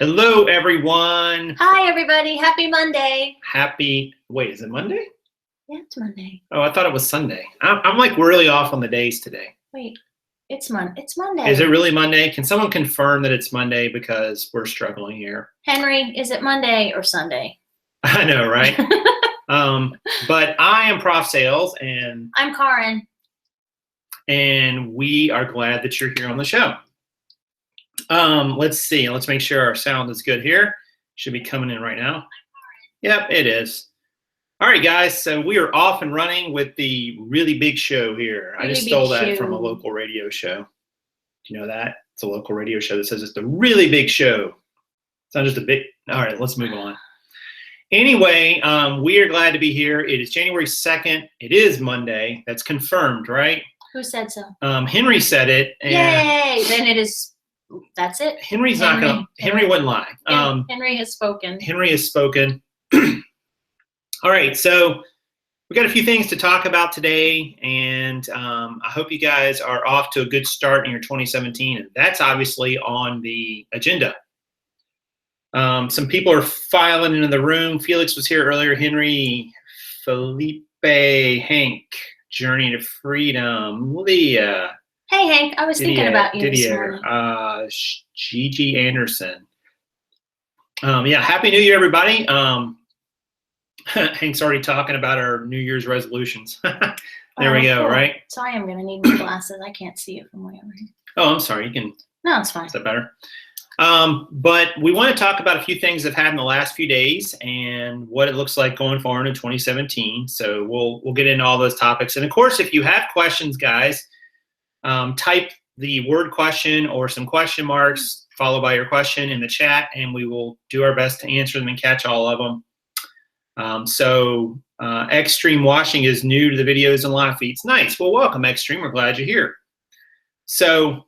Hello, everyone. Hi, everybody. Happy Monday. Wait, is it Monday? Yeah, it's Monday. Oh, I thought it was Sunday. I'm like really off on the days today. Wait, it's Monday. Is it really Monday? Can someone confirm that it's Monday because we're struggling here? Henry, is it Monday or Sunday? I know, right? But I am Prof Sales, and I'm Karin. And we are glad that you're here on the show. Let's see. Let's make sure our sound is good here. Should be coming in right now. Yep, it is. All right, guys. So we are off and running with the really big show here. I just stole that from a local radio show. Do you know that? It's a local radio show that says it's the really big show. It's not just a big. All right, let's move on. Anyway, we are glad to be here. It is January 2nd. It is Monday. That's confirmed, right? Who said so? Henry said it. And yay! Then it is. That's it. Henry wouldn't lie. Henry has spoken. Henry has spoken. All right, so we got a few things to talk about today, and I hope you guys are off to a good start in your 2017, and that's obviously on the agenda. Some people are filing into the room. Felix was here earlier. Henry, Felipe, Hank, Journey to Freedom, Leah. Hey, Hank, I was thinking about you this morning. Gigi Anderson. Yeah, Happy New Year, everybody. Hank's already talking about our New Year's resolutions. There we go, cool. right? So I am going to need my glasses. I can't see it from way over here. Oh, I'm sorry. You can. No, it's fine. Is that better? But we want to talk about a few things that have happened in the last few days and what it looks like going forward in 2017. So we'll get into all those topics. And of course, if you have questions, guys, type the word question or some question marks followed by your question in the chat, and we will do our best to answer them and catch all of them. Extreme Washing is new to the videos and live feeds. Nice. Well, welcome, Extreme. We're glad you're here. So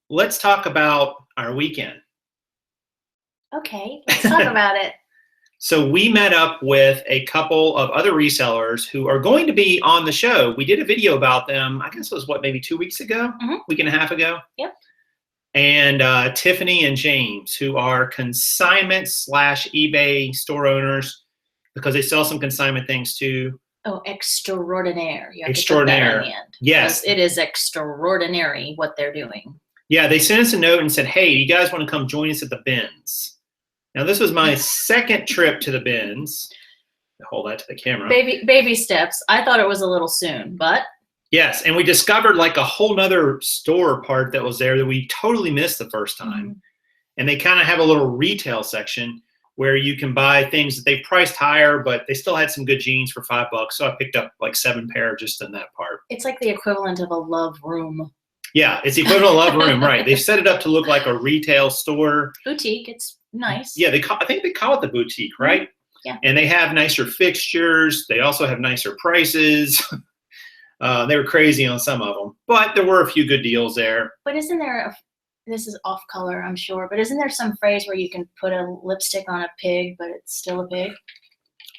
let's talk about our weekend. Okay, let's talk about it. So we met up with a couple of other resellers who are going to be on the show. We did a video about them, I guess it was, maybe 2 weeks ago? Week and a half ago? Yep. And Tiffany and James, who are consignment / eBay store owners, because they sell some consignment things too. Oh, extraordinaire. You have extraordinaire. To put that in the end, yes. It is extraordinary what they're doing. Yeah, they sent us a note and said, hey, you guys want to come join us at the bins? Now, this was my second trip to the bins. Hold that to the camera. Baby steps. I thought it was a little soon, but. Yes, and we discovered like a whole nother store part that was there that we totally missed the first time. And they kind of have a little retail section where you can buy things that they priced higher, but they still had some good jeans for $5. So I picked up like 7 pair just in that part. It's like the equivalent of a love room. Yeah, it's the equivalent of a love room, right? They've set it up to look like a retail store. Boutique, it's nice. Yeah, I think they call it the boutique, right? Yeah. And they have nicer fixtures. They also have nicer prices. They were crazy on some of them, but there were a few good deals there. But isn't there, this is off color, I'm sure, but isn't there some phrase where you can put a lipstick on a pig, but it's still a pig?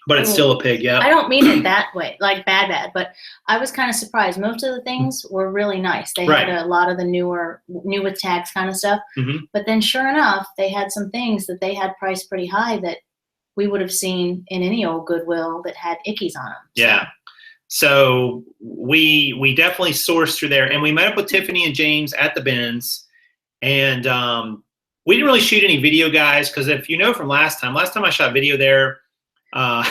But it's still a pig, yeah. I don't mean it that way, like bad, but I was kind of surprised. Most of the things were really nice. They had a lot of the new with tags kind of stuff. But then sure enough, they had some things that they had priced pretty high that we would have seen in any old Goodwill that had ickies on them. Yeah. So we definitely sourced through there, and we met up with Tiffany and James at the bins, and we didn't really shoot any video, guys, because if you know from last time I shot video there, I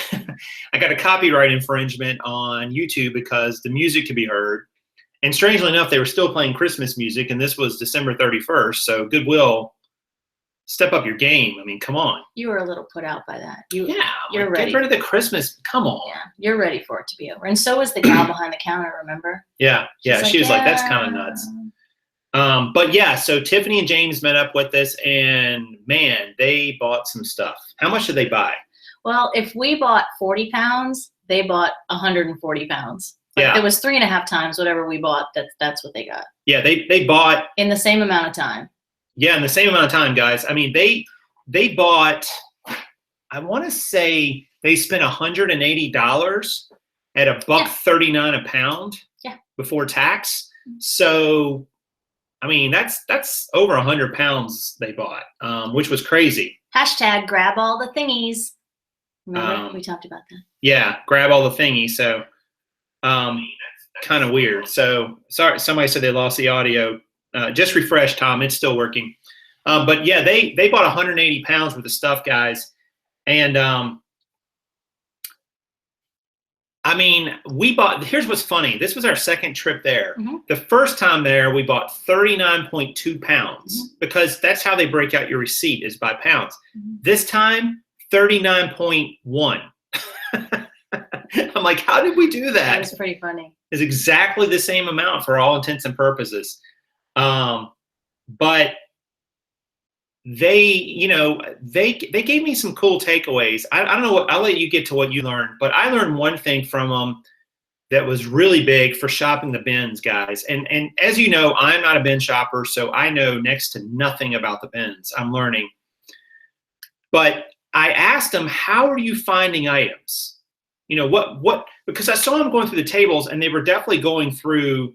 got a copyright infringement on YouTube because the music could be heard, and strangely enough, they were still playing Christmas music, and this was December 31st. So Goodwill, step up your game. I mean, come on. You were a little put out by that. You're ready. Get rid of the Christmas. Come on. Yeah, you're ready for it to be over. And so was the gal behind the counter. Remember? Yeah, she was like, that's kind of nuts. But yeah, so Tiffany and James met up with us, and man, they bought some stuff. How much did they buy? Well, if we bought 40 pounds, they bought 140 pounds. Like it was 3.5 times whatever we bought. That's what they got. Yeah, they bought in the same amount of time. Yeah, in the same amount of time, guys. I mean, they bought. I want to say they spent $180 at $1.39 a pound. Yeah. Before tax. So I mean, that's over 100 pounds they bought, which was crazy. Hashtag grab all the thingies. Remember, we talked about that. Yeah, grab all the thingies. So kind of weird. So sorry, somebody said they lost the audio. Just refresh, Tom. It's still working. But yeah, they bought 180 pounds worth of stuff, guys. And I mean, we bought, here's what's funny. This was our second trip there. The first time there, we bought 39.2 pounds because that's how they break out your receipt is by pounds. This time, 39.1. I'm like, how did we do that? That was pretty funny. It's exactly the same amount for all intents and purposes. But they, you know, they gave me some cool takeaways. I don't know what, I'll let you get to what you learned, but I learned one thing from them that was really big for shopping the bins, guys. And as you know, I'm not a bin shopper, so I know next to nothing about the bins. I'm learning. But I asked them, how are you finding items? You know, what, because I saw them going through the tables and they were definitely going through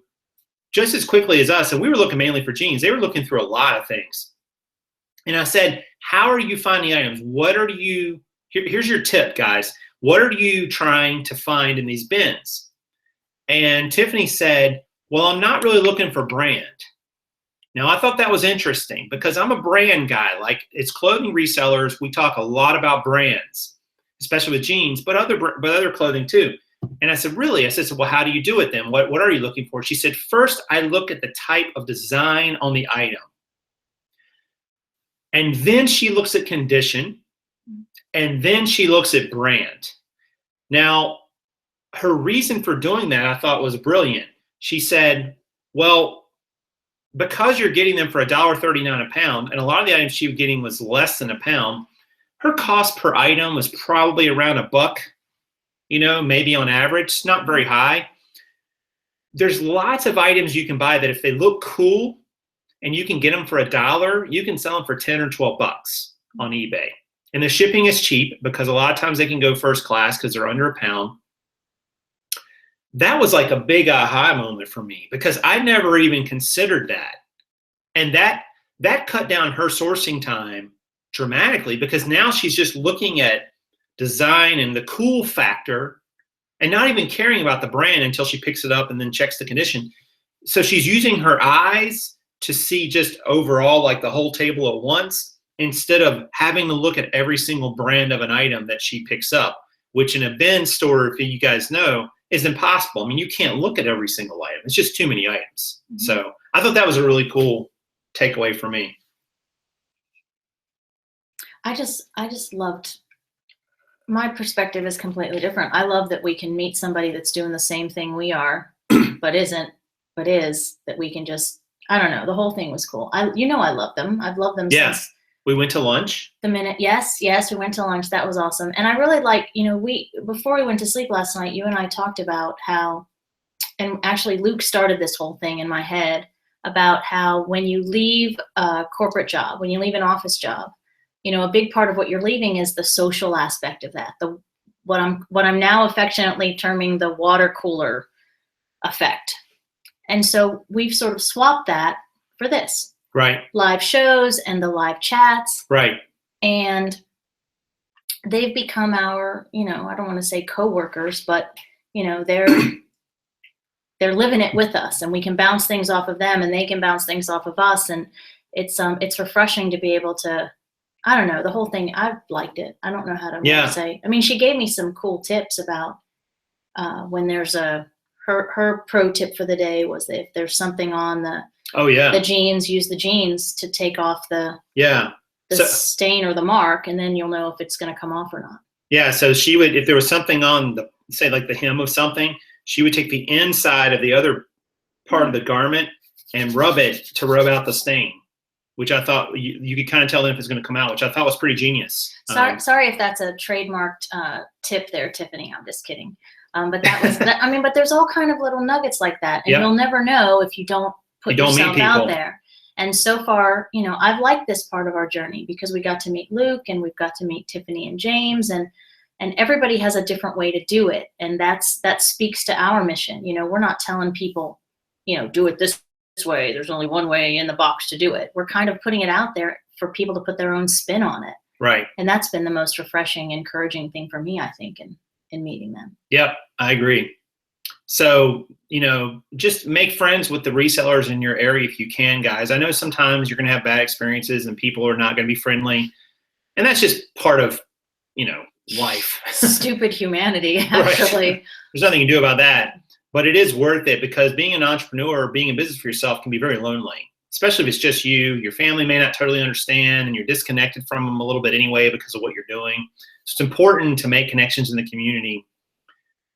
just as quickly as us. And we were looking mainly for jeans. They were looking through a lot of things. And I said, how are you finding items? What are you, here's your tip, guys. What are you trying to find in these bins? And Tiffany said, well, I'm not really looking for brand. Now, I thought that was interesting because I'm a brand guy. Like, it's clothing resellers. We talk a lot about brands, especially with jeans, but other clothing too. And I said, really? I said, well, how do you do it then? What are you looking for? She said, first, I look at the type of design on the item. And then she looks at condition, and then she looks at brand. Now, her reason for doing that I thought was brilliant. She said, well, because you're getting them for $1.39 a pound, and a lot of the items she was getting was less than a pound, her cost per item was probably around $1, you know, maybe on average, not very high. There's lots of items you can buy that if they look cool, and you can get them for $1, you can sell them for 10 or 12 bucks on eBay. And the shipping is cheap because a lot of times they can go first class because they're under a pound. That was like a big aha moment for me because I never even considered that. And that cut down her sourcing time dramatically because now she's just looking at design and the cool factor and not even caring about the brand until she picks it up and then checks the condition. So she's using her eyes to see just overall like the whole table at once instead of having to look at every single brand of an item that she picks up, which in a bin store, if you guys know, is impossible. I mean, you can't look at every single item. It's just too many items. So I thought that was a really cool takeaway for me. I just loved, My perspective is completely different. I love that we can meet somebody that's doing the same thing we are, but isn't, but is, that we can just, I don't know. The whole thing was cool. I love them. I've loved them since. We went to lunch. The minute, yes, we went to lunch. That was awesome. And I really like, you know, before we went to sleep last night, you and I talked about how, and actually Luke started this whole thing in my head about how when you leave a corporate job, when you leave an office job, you know, a big part of what you're leaving is the social aspect of that. What I'm now affectionately terming the water cooler effect. And so we've sort of swapped that for this. Right. Live shows and the live chats. Right. And they've become our, you know, I don't want to say coworkers, but, you know, they're living it with us and we can bounce things off of them and they can bounce things off of us. And it's refreshing to be able to, I don't know, the whole thing, I've liked it. I don't know how to say. I mean, she gave me some cool tips about when there's her pro tip for the day was that if there's something on the jeans, use the jeans to take off the stain or the mark, and then you'll know if it's going to come off or not. Yeah, so she would, if there was something on the, say like the hem of something, she would take the inside of the other part of the garment and rub it to rub out the stain, which I thought you could kind of tell if it's going to come out, which I thought was pretty genius. Sorry if that's a trademarked tip there, Tiffany. I'm just kidding. But that was, I mean, but there's all kind of little nuggets like that. And you'll never know if you don't put yourself out there. And so far, you know, I've liked this part of our journey because we got to meet Luke and we've got to meet Tiffany and James and everybody has a different way to do it. And that speaks to our mission. You know, we're not telling people, you know, do it this way. There's only one way in the box to do it. We're kind of putting it out there for people to put their own spin on it. Right. And that's been the most refreshing, encouraging thing for me, I think, in meeting them. Yep, I agree. So, just make friends with the resellers in your area if you can, guys. I know sometimes you're going to have bad experiences and people are not going to be friendly. And that's just part of, life. Stupid humanity, actually. Right. There's nothing you can do about that. But it is worth it, because being an entrepreneur or being in business for yourself can be very lonely, especially if it's just you. Your family may not totally understand, and you're disconnected from them a little bit anyway because of what you're doing. So it's important to make connections in the community,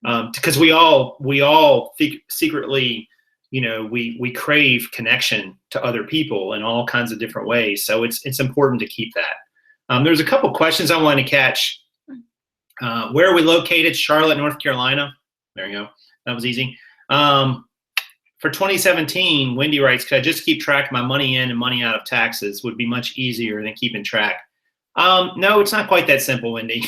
because we all secretly, we crave connection to other people in all kinds of different ways. So it's important to keep that. There's a couple questions I wanted to catch. Where are we located? Charlotte, North Carolina. There you go. That was easy. For 2017, Wendy writes, could I just keep track of my money in and money out of taxes? Would be much easier than keeping track. No, it's not quite that simple, Wendy.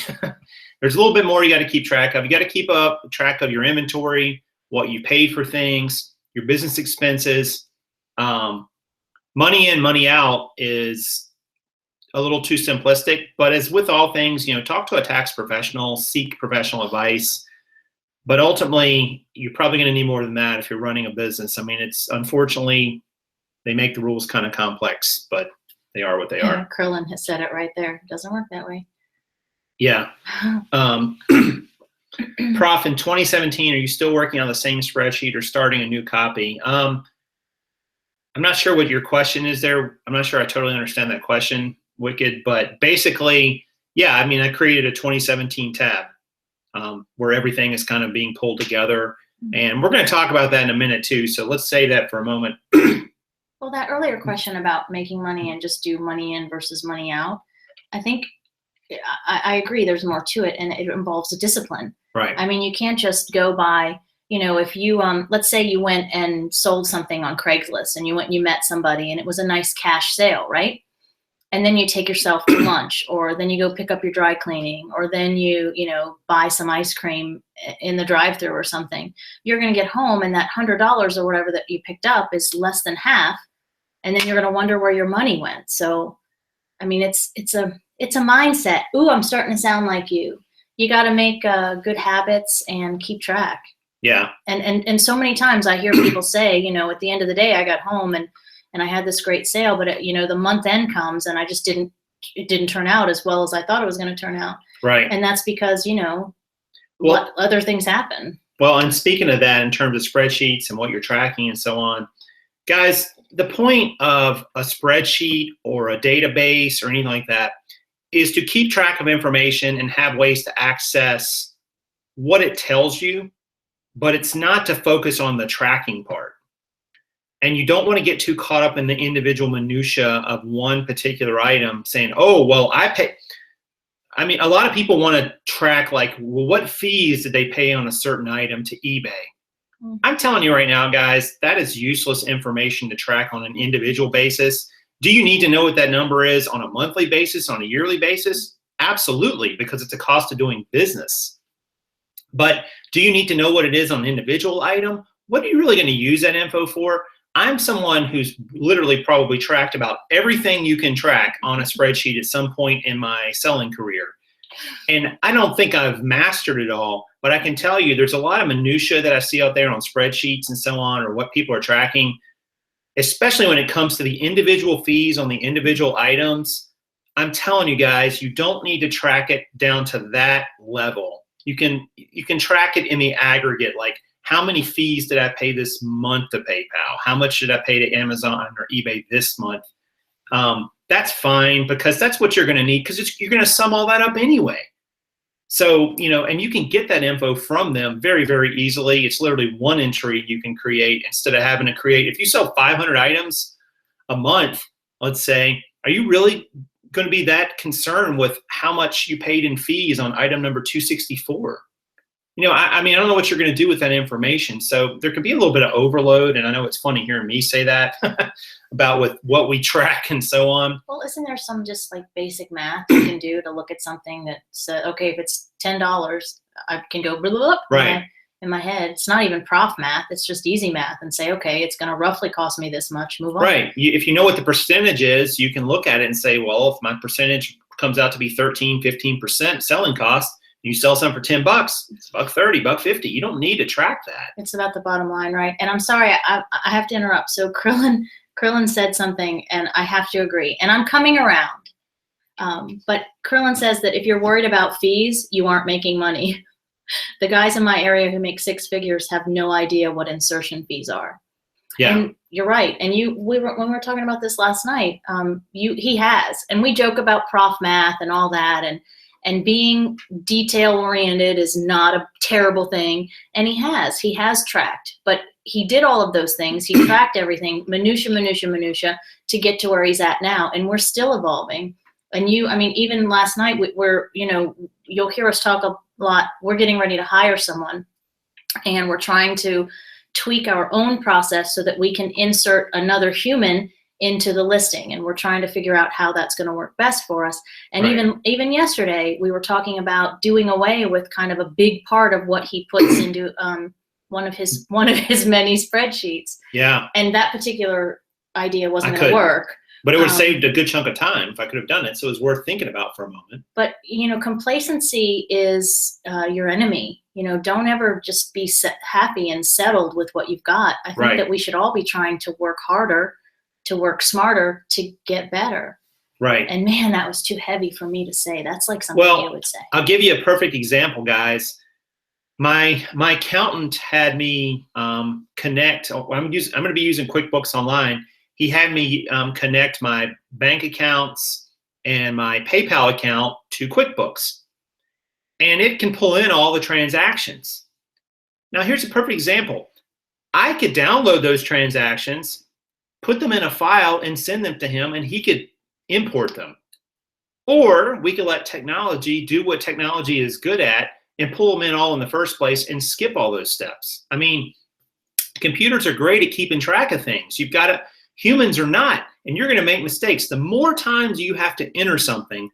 There's a little bit more you got to keep track of. You got to keep up track of your inventory, what you paid for things, your business expenses. Money in, money out is a little too simplistic, but as with all things, talk to a tax professional, seek professional advice. But ultimately, you're probably going to need more than that if you're running a business. I mean, unfortunately, they make the rules kind of complex, but they are what they are. Krillin has said it right there. It doesn't work that way. Yeah. Prof, in 2017, are you still working on the same spreadsheet or starting a new copy? I'm not sure what your question is there. I'm not sure I totally understand that question, Wicked. But basically, yeah, I mean, I created a 2017 tab. Where everything is kind of being pulled together. And we're going to talk about that in a minute too. So let's say that for a moment. Well, that earlier question about making money and just do money in versus money out, I think I agree there's more to it, and it involves a discipline. Right. I mean, you can't just go by, if you, let's say you went and sold something on Craigslist and you went and you met somebody and it was a nice cash sale, right? And then you take yourself to lunch, or then you go pick up your dry cleaning, or then you buy some ice cream in the drive-thru or something. You're going to get home and that $100 or whatever that you picked up is less than half. And then you're going to wonder where your money went. So, I mean, it's a mindset. Ooh, I'm starting to sound like you. You got to make good habits and keep track. Yeah. And so many times I hear people say, at the end of the day, I got home and I had this great sale, but the month end comes and it didn't turn out as well as I thought it was going to turn out. Right. And that's because, what other things happen. Well, and speaking of that, in terms of spreadsheets and what you're tracking and so on, guys, the point of a spreadsheet or a database or anything like that is to keep track of information and have ways to access what it tells you, but it's not to focus on the tracking part. And you don't want to get too caught up in the individual minutia of one particular item saying, oh, well, I pay. I mean, a lot of people want to track like, well, what fees did they pay on a certain item to eBay? Mm-hmm. I'm telling you right now, guys, that is useless information to track on an individual basis. Do you need to know what that number is on a monthly basis, on a yearly basis? Absolutely, because it's a cost of doing business. But do you need to know what it is on an individual item? What are you really going to use that info for? I'm someone who's literally probably tracked about everything you can track on a spreadsheet at some point in my selling career. And I don't think I've mastered it all, but I can tell you there's a lot of minutia that I see out there on spreadsheets and so on, or what people are tracking, especially when it comes to the individual fees on the individual items. I'm telling you guys, you don't need to track it down to that level. You can track it in the aggregate, like, how many fees did I pay this month to PayPal? How much did I pay to Amazon or eBay this month? That's fine, because that's what you're going to need, because you're going to sum all that up anyway. So, and you can get that info from them very, very easily. It's literally one entry you can create instead of having to create. If you sell 500 items a month, let's say, are you really going to be that concerned with how much you paid in fees on item number 264? I mean, I don't know what you're going to do with that information. So there could be a little bit of overload. And I know it's funny hearing me say that about with what we track and so on. Well, isn't there some just like basic math you can do to look at something that says, okay, if it's $10, I can go blah, blah, blah, right. in my head. It's not even prof math. It's just easy math and say, okay, it's going to roughly cost me this much. Move on. Right. If you know what the percentage is, you can look at it and say, well, if my percentage comes out to be 13, 15% selling cost, you sell some for $10, it's $1.30, $1.50. You don't need to track that. It's about the bottom line, right? And I'm sorry, I have to interrupt. So Krillin said something, and I have to agree. And I'm coming around. But Krillin says that if you're worried about fees, you aren't making money. The guys in my area who make six figures have no idea what insertion fees are. Yeah. And you're right. And when we were talking about this last night, he has. And we joke about prof math and all that, and being detail oriented is not a terrible thing. And he has tracked, but he did all of those things. He tracked everything, minutia to get to where he's at now. And we're still evolving. And even last night you'll hear us talk a lot. We're getting ready to hire someone, and we're trying to tweak our own process so that we can insert another human into the listing, and we're trying to figure out how that's going to work best for us. And right. even yesterday, we were talking about doing away with kind of a big part of what he puts into one of his many spreadsheets. Yeah. And that particular idea wasn't going to work. But it would have saved a good chunk of time if I could have done it. So it was worth thinking about for a moment. But, complacency is your enemy. Don't ever just be happy and settled with what you've got. I think that we should all be trying to work harder, to work smarter, to get better. Right. And man, that was too heavy for me to say. That's like something you would say. I'll give you a perfect example, guys. My accountant had me connect. I'm going to be using QuickBooks Online. He had me connect my bank accounts and my PayPal account to QuickBooks. And it can pull in all the transactions. Now, here's a perfect example. I could download those transactions, put them in a file, and send them to him, and he could import them. Or we could let technology do what technology is good at and pull them in all in the first place and skip all those steps. I mean, computers are great at keeping track of things. Humans are not, and you're going to make mistakes. The more times you have to enter something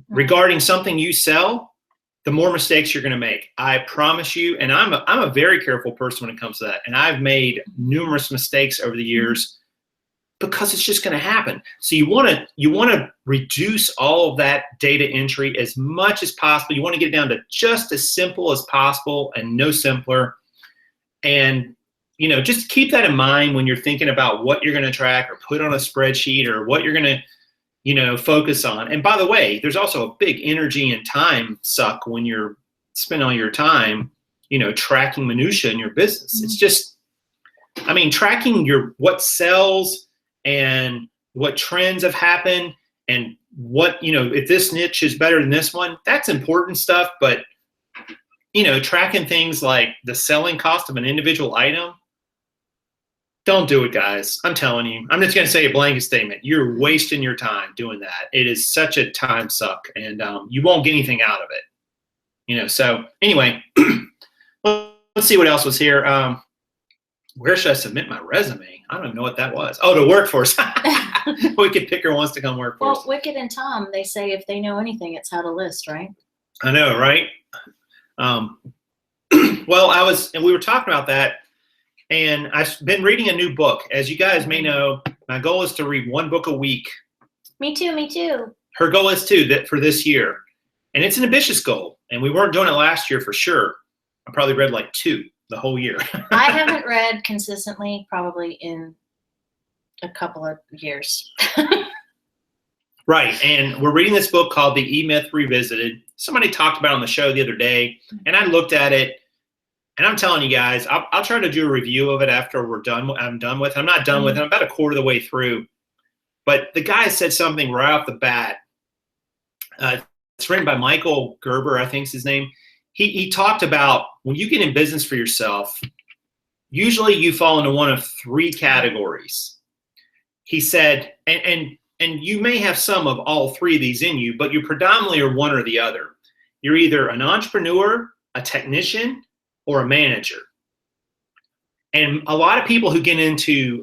regarding something you sell, the more mistakes you're going to make. I promise you, and I'm a very careful person when it comes to that. And I've made numerous mistakes over the years because it's just going to happen. So you want to reduce all of that data entry as much as possible. You want to get it down to just as simple as possible and no simpler. And just keep that in mind when you're thinking about what you're going to track or put on a spreadsheet or what you're going to, focus on. And by the way, there's also a big energy and time suck when you're spending all your time, tracking minutia in your business. Mm-hmm. It's just, tracking what sells and what trends have happened and what, if this niche is better than this one, that's important stuff. But, tracking things like the selling cost of an individual item, don't do it, guys. I'm telling you. I'm just going to say a blanket statement. You're wasting your time doing that. It is such a time suck, and you won't get anything out of it. So anyway, let's see what else was here. Where should I submit my resume? I don't even know what that was. Oh, to Workforce. Wicked Picker wants to come work for us. Well, Wicked and Tom, they say if they know anything, it's how to list, right? I know, right? Well, and we were talking about that. And I've been reading a new book. As you guys may know, my goal is to read one book a week. Me too. Her goal is too, that for this year. And it's an ambitious goal. And we weren't doing it last year for sure. I probably read like 2 the whole year. I haven't read consistently probably in a couple of years. Right. And we're reading this book called The E-Myth Revisited. Somebody talked about it on the show the other day. And I looked at it. And I'm telling you guys, I'll try to do a review of it after I'm done with it. I'm not done with it. I'm about a quarter of the way through. But the guy said something right off the bat. It's written by Michael Gerber, I think is his name. He talked about when you get in business for yourself, usually you fall into one of 3 categories. He said, and you may have some of all 3 of these in you, but you predominantly are one or the other. You're either an entrepreneur, a technician, or a manager. And a lot of people who get into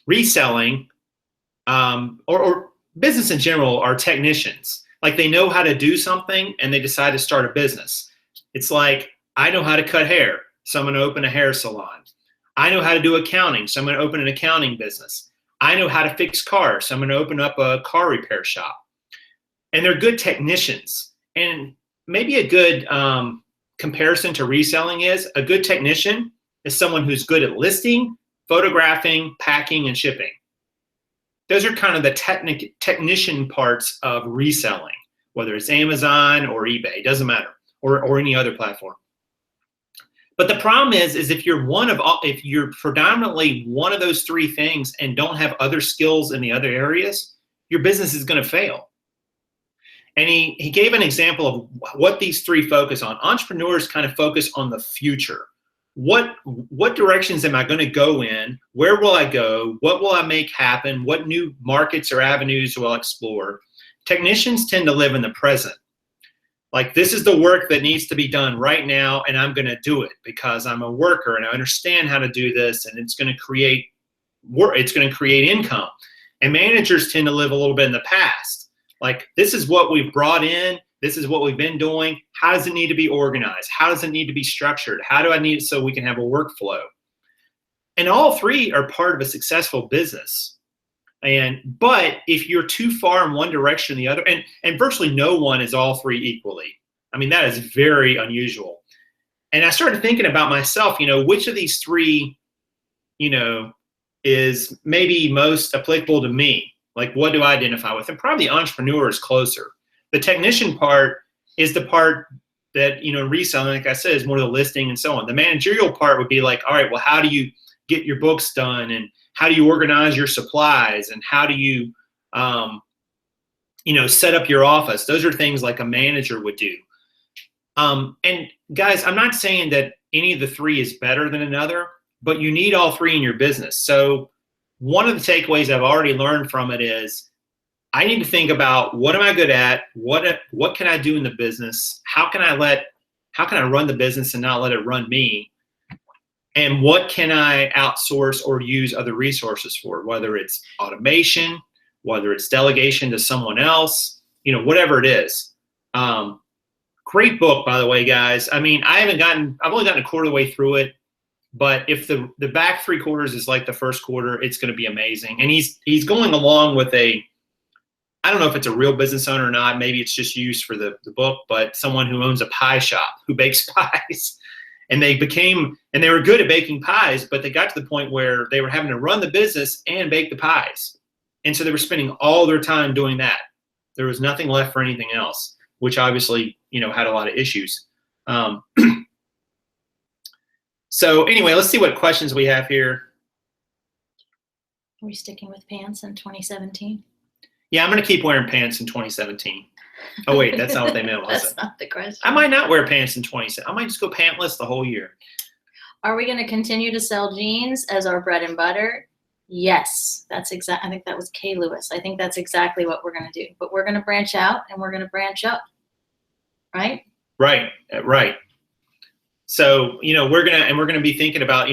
reselling or business in general are technicians. Like they know how to do something and they decide to start a business. It's like I know how to cut hair, so I'm going to open a hair salon. I know how to do accounting, so I'm going to open an accounting business. I know how to fix cars, so I'm going to open up a car repair shop. And they're good technicians. And maybe a good comparison to reselling is a good technician is someone who's good at listing, photographing, packing, and shipping. Those are kind of the technician parts of reselling, whether it's Amazon or eBay, doesn't matter, or any other platform. But the problem is if you're predominantly one of those three things and don't have other skills in the other areas, your business is going to fail. And he gave an example of what these three focus on. Entrepreneurs kind of focus on the future. What directions am I going to go in? Where will I go? What will I make happen? What new markets or avenues will I explore? Technicians tend to live in the present. Like, this is the work that needs to be done right now, and I'm going to do it because I'm a worker and I understand how to do this, and it's going to create work. It's going to create income. And managers tend to live a little bit in the past. Like, this is what we've brought in. This is what we've been doing. How does it need to be organized? How does it need to be structured? How do I need it so we can have a workflow? And all three are part of a successful business. But if you're too far in one direction or the other, and virtually no one is all three equally. I mean, that is very unusual. And I started thinking about myself, which of these three, is maybe most applicable to me? Like, what do I identify with? And probably the entrepreneur is closer. The technician part is the part that, reselling, like I said, is more of the listing and so on. The managerial part would be like, all right, well, how do you get your books done? And how do you organize your supplies? And how do you, set up your office? Those are things like a manager would do. And guys, I'm not saying that any of the three is better than another, but you need all three in your business. So one of the takeaways I've already learned from it is I need to think about, what am I good at? What can I do in the business? How can I run the business and not let it run me? And what can I outsource or use other resources for, whether it's automation, whether it's delegation to someone else, whatever it is. Great book, by the way, guys. I mean, I've only gotten a quarter of the way through it, but if the back 3 quarters is like the first quarter, it's going to be amazing. And he's going along with I don't know if it's a real business owner or not. Maybe it's just used for the book, but someone who owns a pie shop, who bakes pies. And they were good at baking pies, but they got to the point where they were having to run the business and bake the pies. And so they were spending all their time doing that. There was nothing left for anything else, which obviously, had a lot of issues. So anyway, let's see what questions we have here. Are we sticking with pants in 2017? Yeah, I'm going to keep wearing pants in 2017. Oh, wait, that's not what they meant, was it? That's not the question. I might not wear pants in 2017. I might just go pantless the whole year. Are we going to continue to sell jeans as our bread and butter? Yes, I think that was Kay Lewis. I think that's exactly what we're going to do. But we're going to branch out and we're going to branch up, right? Right. So, we're going to be thinking about,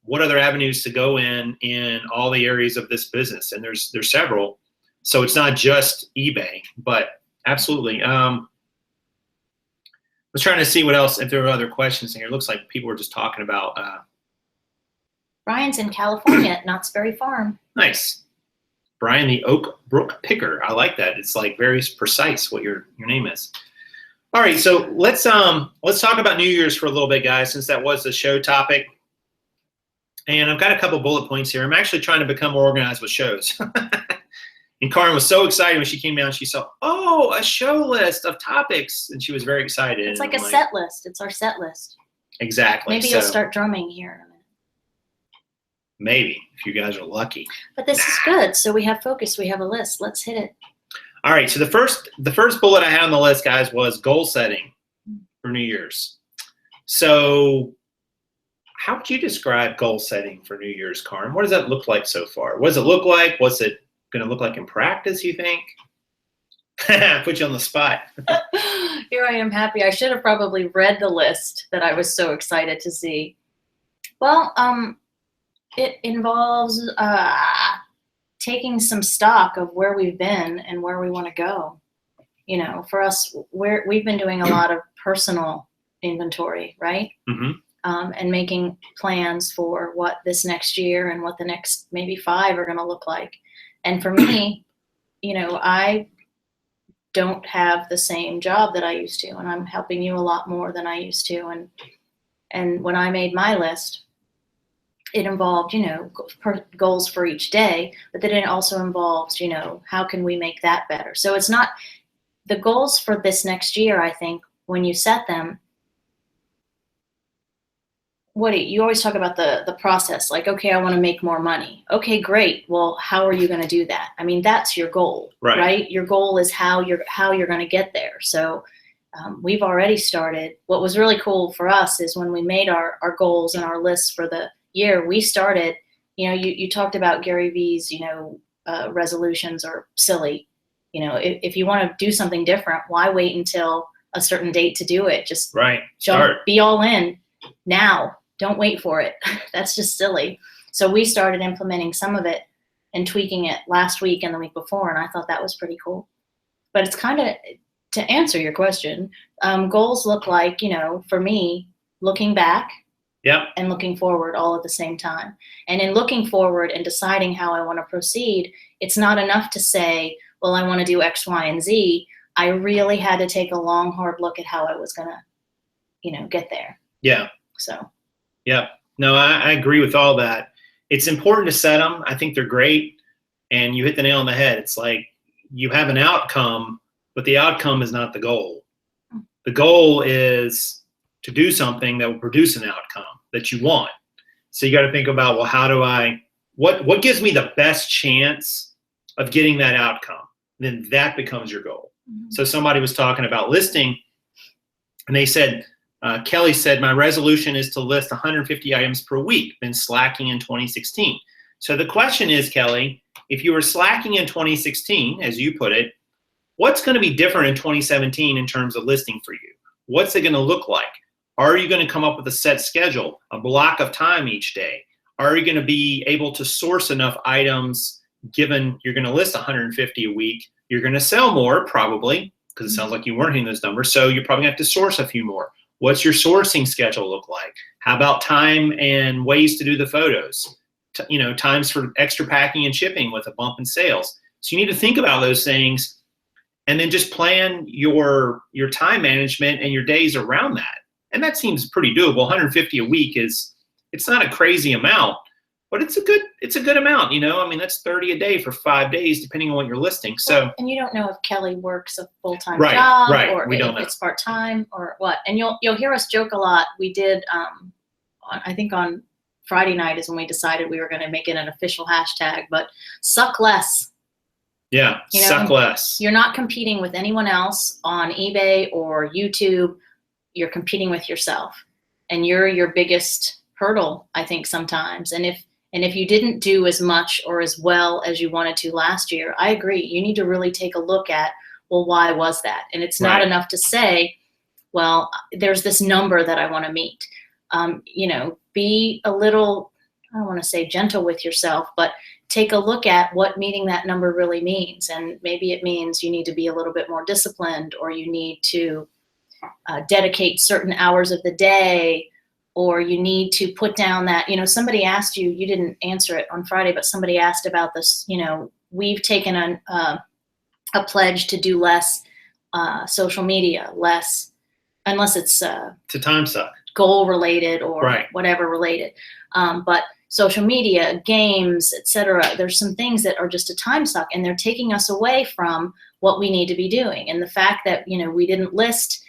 what other avenues to go in all the areas of this business. And there's several. So it's not just eBay, but absolutely. I was trying to see what else, if there were other questions in here. It looks like people were just talking about. Brian's in California at Knott's Berry Farm. Nice. Brian the Oak Brook Picker. I like that. It's like very precise what your name is. All right, so let's talk about New Year's for a little bit, guys, since that was the show topic. And I've got a couple bullet points here. I'm actually trying to become more organized with shows. And Karen was so excited when she came down. She saw, a show list of topics, and she was very excited. It's like a set list. It's our set list. Exactly. Maybe you'll start drumming here in a minute. Maybe, if you guys are lucky. But this is good. So we have focus. We have a list. Let's hit it. All right. So the first bullet I had on the list, guys, was goal setting for New Year's. So how would you describe goal setting for New Year's, Karen? What does that look like so far? What does it look like? What's it going to look like in practice, you think? Put you on the spot. Here I am happy. I should have probably read the list that I was so excited to see. Well, it involves taking some stock of where we've been and where we want to go. For us, we've been doing a lot of personal inventory, right? Mm-hmm. And making plans for what this next year and what the next maybe 5 are going to look like. And for me, I don't have the same job that I used to, and I'm helping you a lot more than I used to. And when I made my list, it involved, goals for each day, but then it also involves, how can we make that better? So it's not the goals for this next year. I think when you set them, you always talk about the process, like, okay, I want to make more money. Okay, great. Well, how are you going to do that? I mean, that's your goal, right? Your goal is how you're going to get there. So we've already started. What was really cool for us is when we made our goals and our lists for the year, we started, you talked about Gary Vee's, resolutions are silly. If you want to do something different, why wait until a certain date to do it? Just be all in now. Don't wait for it. That's just silly. So we started implementing some of it and tweaking it last week and the week before, and I thought that was pretty cool. But it's kind of, to answer your question, goals look like, for me, looking back and looking forward all at the same time. And in looking forward and deciding how I want to proceed, it's not enough to say, well, I want to do X, Y, and Z. I really had to take a long, hard look at how I was going to, get there. Yeah. So. Yeah. No, I agree with all that. It's important to set them. I think they're great. And you hit the nail on the head. It's like you have an outcome, but the outcome is not the goal. The goal is to do something that will produce an outcome that you want. So you got to think about, well, how do what gives me the best chance of getting that outcome? Then that becomes your goal. Mm-hmm. So somebody was talking about listing, and they said, Kelly said, my resolution is to list 150 items per week, been slacking in 2016. So the question is, Kelly, if you were slacking in 2016, as you put it, what's going to be different in 2017 in terms of listing for you? What's it going to look like? Are you going to come up with a set schedule, a block of time each day? Are you going to be able to source enough items, given you're going to list 150 a week? You're going to sell more, probably, because it sounds like you weren't hitting those numbers. So you're probably going to have to source a few more. What's your sourcing schedule look like? How about time and ways to do the photos? Times for extra packing and shipping with a bump in sales. So you need to think about those things and then just plan your time management and your days around that. And that seems pretty doable. 150 a week it's not a crazy amount, but it's a good amount. I mean, that's 30 a day for 5 days, depending on what you're listing. So, and you don't know if Kelly works a full-time job or if it's part-time or what. And you'll hear us joke a lot. We did, I think on Friday night is when we decided we were going to make it an official hashtag, but suck less. Yeah, suck less. You're not competing with anyone else on eBay or YouTube. You're competing with yourself, and you're your biggest hurdle, I think, sometimes. And if you didn't do as much or as well as you wanted to last year, I agree. You need to really take a look at, well, why was that? And it's not enough to say, well, there's this number that I want to meet. Be a little, I don't want to say gentle with yourself, but take a look at what meeting that number really means. And maybe it means you need to be a little bit more disciplined, or you need to dedicate certain hours of the day, or you need to put down that, somebody asked you didn't answer it on Friday, but somebody asked about this, we've taken a pledge to do less social media, less, unless it's to time suck, goal related or whatever related. But social media, games, etc. There's some things that are just a time suck, and they're taking us away from what we need to be doing. And the fact that, we didn't list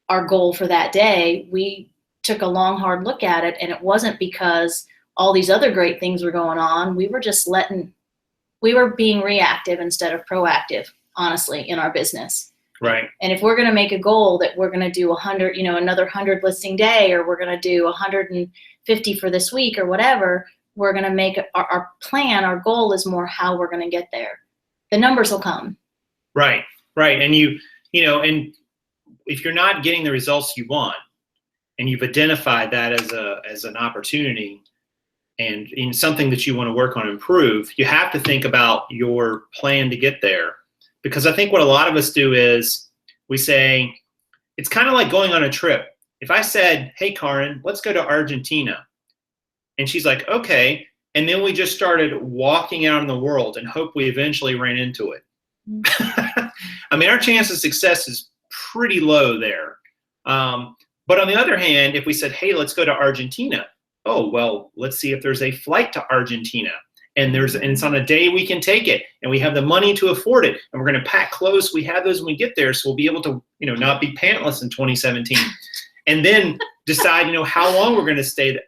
our goal for that day, we took a long, hard look at it, and it wasn't because all these other great things were going on. We were just we were being reactive instead of proactive, honestly, in our business. Right. And if we're going to make a goal that we're going to do 100, another 100 listing day, or we're going to do 150 for this week or whatever, we're going to make our plan, our goal is more how we're going to get there. The numbers will come. Right. And and if you're not getting the results you want, and you've identified that as an opportunity and in something that you want to work on and improve, you have to think about your plan to get there. Because I think what a lot of us do is we say, it's kind of like going on a trip. if I said, hey, Karin, let's go to Argentina. And she's like, okay. And then we just started walking out in the world and hope we eventually ran into it. I mean, our chance of success is pretty low there. But on the other hand, if we said, hey, let's go to Argentina. Oh, well, let's see if there's a flight to Argentina. And it's on a day we can take it, and we have the money to afford it, and we're going to pack clothes. We have those when we get there, so we'll be able to, not be pantless in 2017, and then decide, how long we're going to stay there.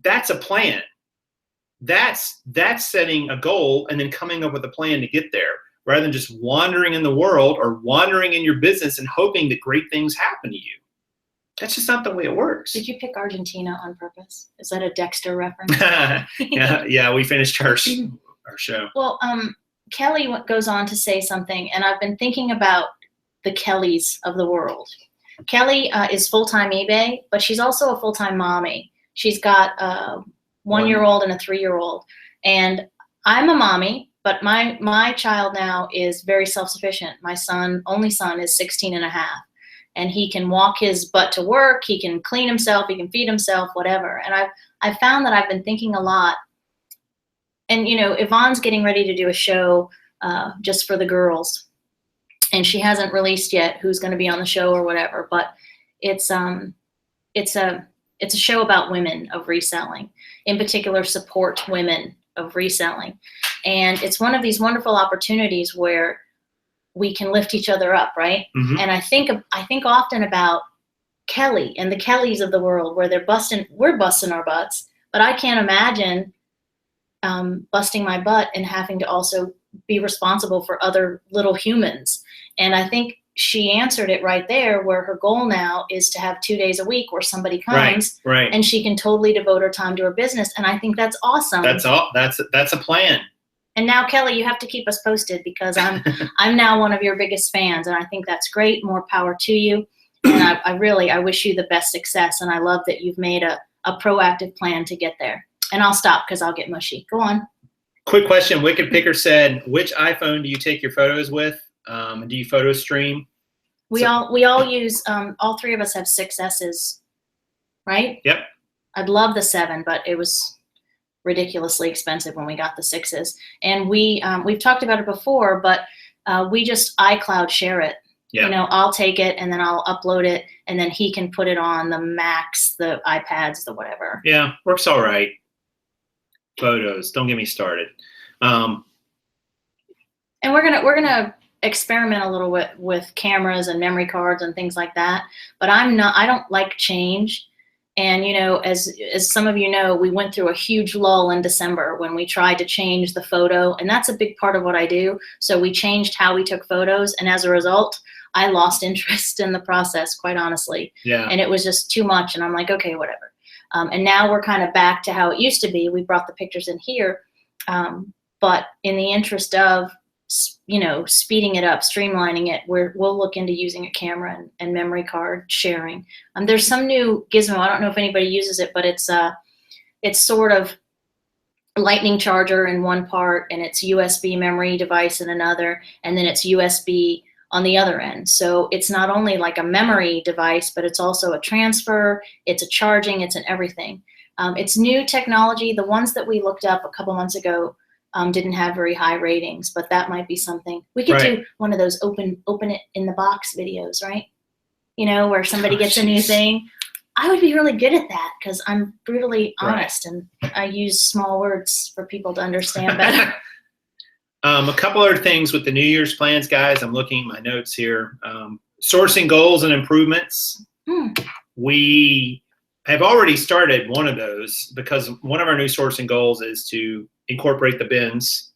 That's a plan. That's setting a goal and then coming up with a plan to get there, rather than just wandering in the world or wandering in your business and hoping that great things happen to you. That's just not the way it works. Did you pick Argentina on purpose? Is that a Dexter reference? yeah, we finished our show. Well, Kelly goes on to say something, and I've been thinking about the Kellys of the world. Kelly is full-time eBay, but she's also a full-time mommy. She's got a 1-year-old and a 3-year-old. And I'm a mommy, but my child now is very self-sufficient. My only son is 16 and a half. And he can walk his butt to work, he can clean himself, he can feed himself, whatever. And I've found that I've been thinking a lot. And, Yvonne's getting ready to do a show just for the girls. And she hasn't released yet who's going to be on the show or whatever. But it's a show about women of reselling, in particular support women of reselling. And it's one of these wonderful opportunities where we can lift each other up, right? Mm-hmm. And I think often about Kelly and the Kellys of the world, where we're busting our butts, but I can't imagine busting my butt and having to also be responsible for other little humans. And I think she answered it right there, where her goal now is to have 2 days a week where somebody comes, right. And she can totally devote her time to her business. And I think that's awesome. That's a plan. And now, Kelly, you have to keep us posted, because I'm now one of your biggest fans, and I think that's great. More power to you. And I wish you the best success, and I love that you've made a proactive plan to get there. And I'll stop because I'll get mushy. Go on. Quick question. Wicked Picker said, which iPhone do you take your photos with? Do you photo stream? We all use, all three of us have 6S's, right? Yep. I'd love the 7, but it was ridiculously expensive when we got the 6s. And we've talked about it before, but we just iCloud share it. Yeah. I'll take it and then I'll upload it, and then he can put it on the Macs, the iPads, the whatever. Yeah, works all right. Photos, don't get me started. And we're gonna experiment a little with cameras and memory cards and things like that. But I don't like change. And, as some of you know, we went through a huge lull in December when we tried to change the photo. And that's a big part of what I do. So we changed how we took photos. And as a result, I lost interest in the process, quite honestly. Yeah. And it was just too much. And I'm like, okay, whatever. And now we're kind of back to how it used to be. We brought the pictures in here. But in the interest of, speeding it up, streamlining it, we'll look into using a camera and memory card sharing. There's some new gizmo. I don't know if anybody uses it, but it's sort of a lightning charger in one part, and it's USB memory device in another, and then it's USB on the other end. So it's not only like a memory device, but it's also a transfer, it's a charging, it's an everything. It's new technology. The ones that we looked up a couple months ago didn't have very high ratings, but that might be something. We could do one of those open it in the box videos, right? Where somebody gets a new thing. I would be really good at that, because I'm brutally honest, and I use small words for people to understand better. A couple other things with the New Year's plans, guys. I'm looking at my notes here. Sourcing goals and improvements. We have already started one of those, because one of our new sourcing goals is to incorporate the bins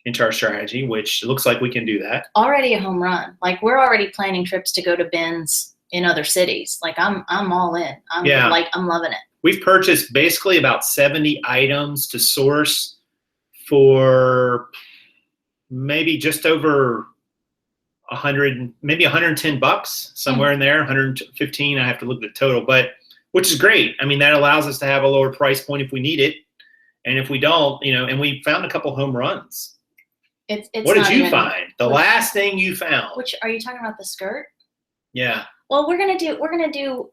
into our strategy, which looks like we can do that. Already a home run. Like, we're already planning trips to go to bins in other cities. Like, I'm all in. I'm loving it. We've purchased basically about 70 items to source for maybe just over 100, maybe $110, somewhere in there, 115. I have to look at the total, but which is great. I mean, that allows us to have a lower price point if we need it. And if we don't, and we found a couple home runs. It's what did you find? The last thing you found. Which, are you talking about the skirt? Yeah. Well, we're gonna do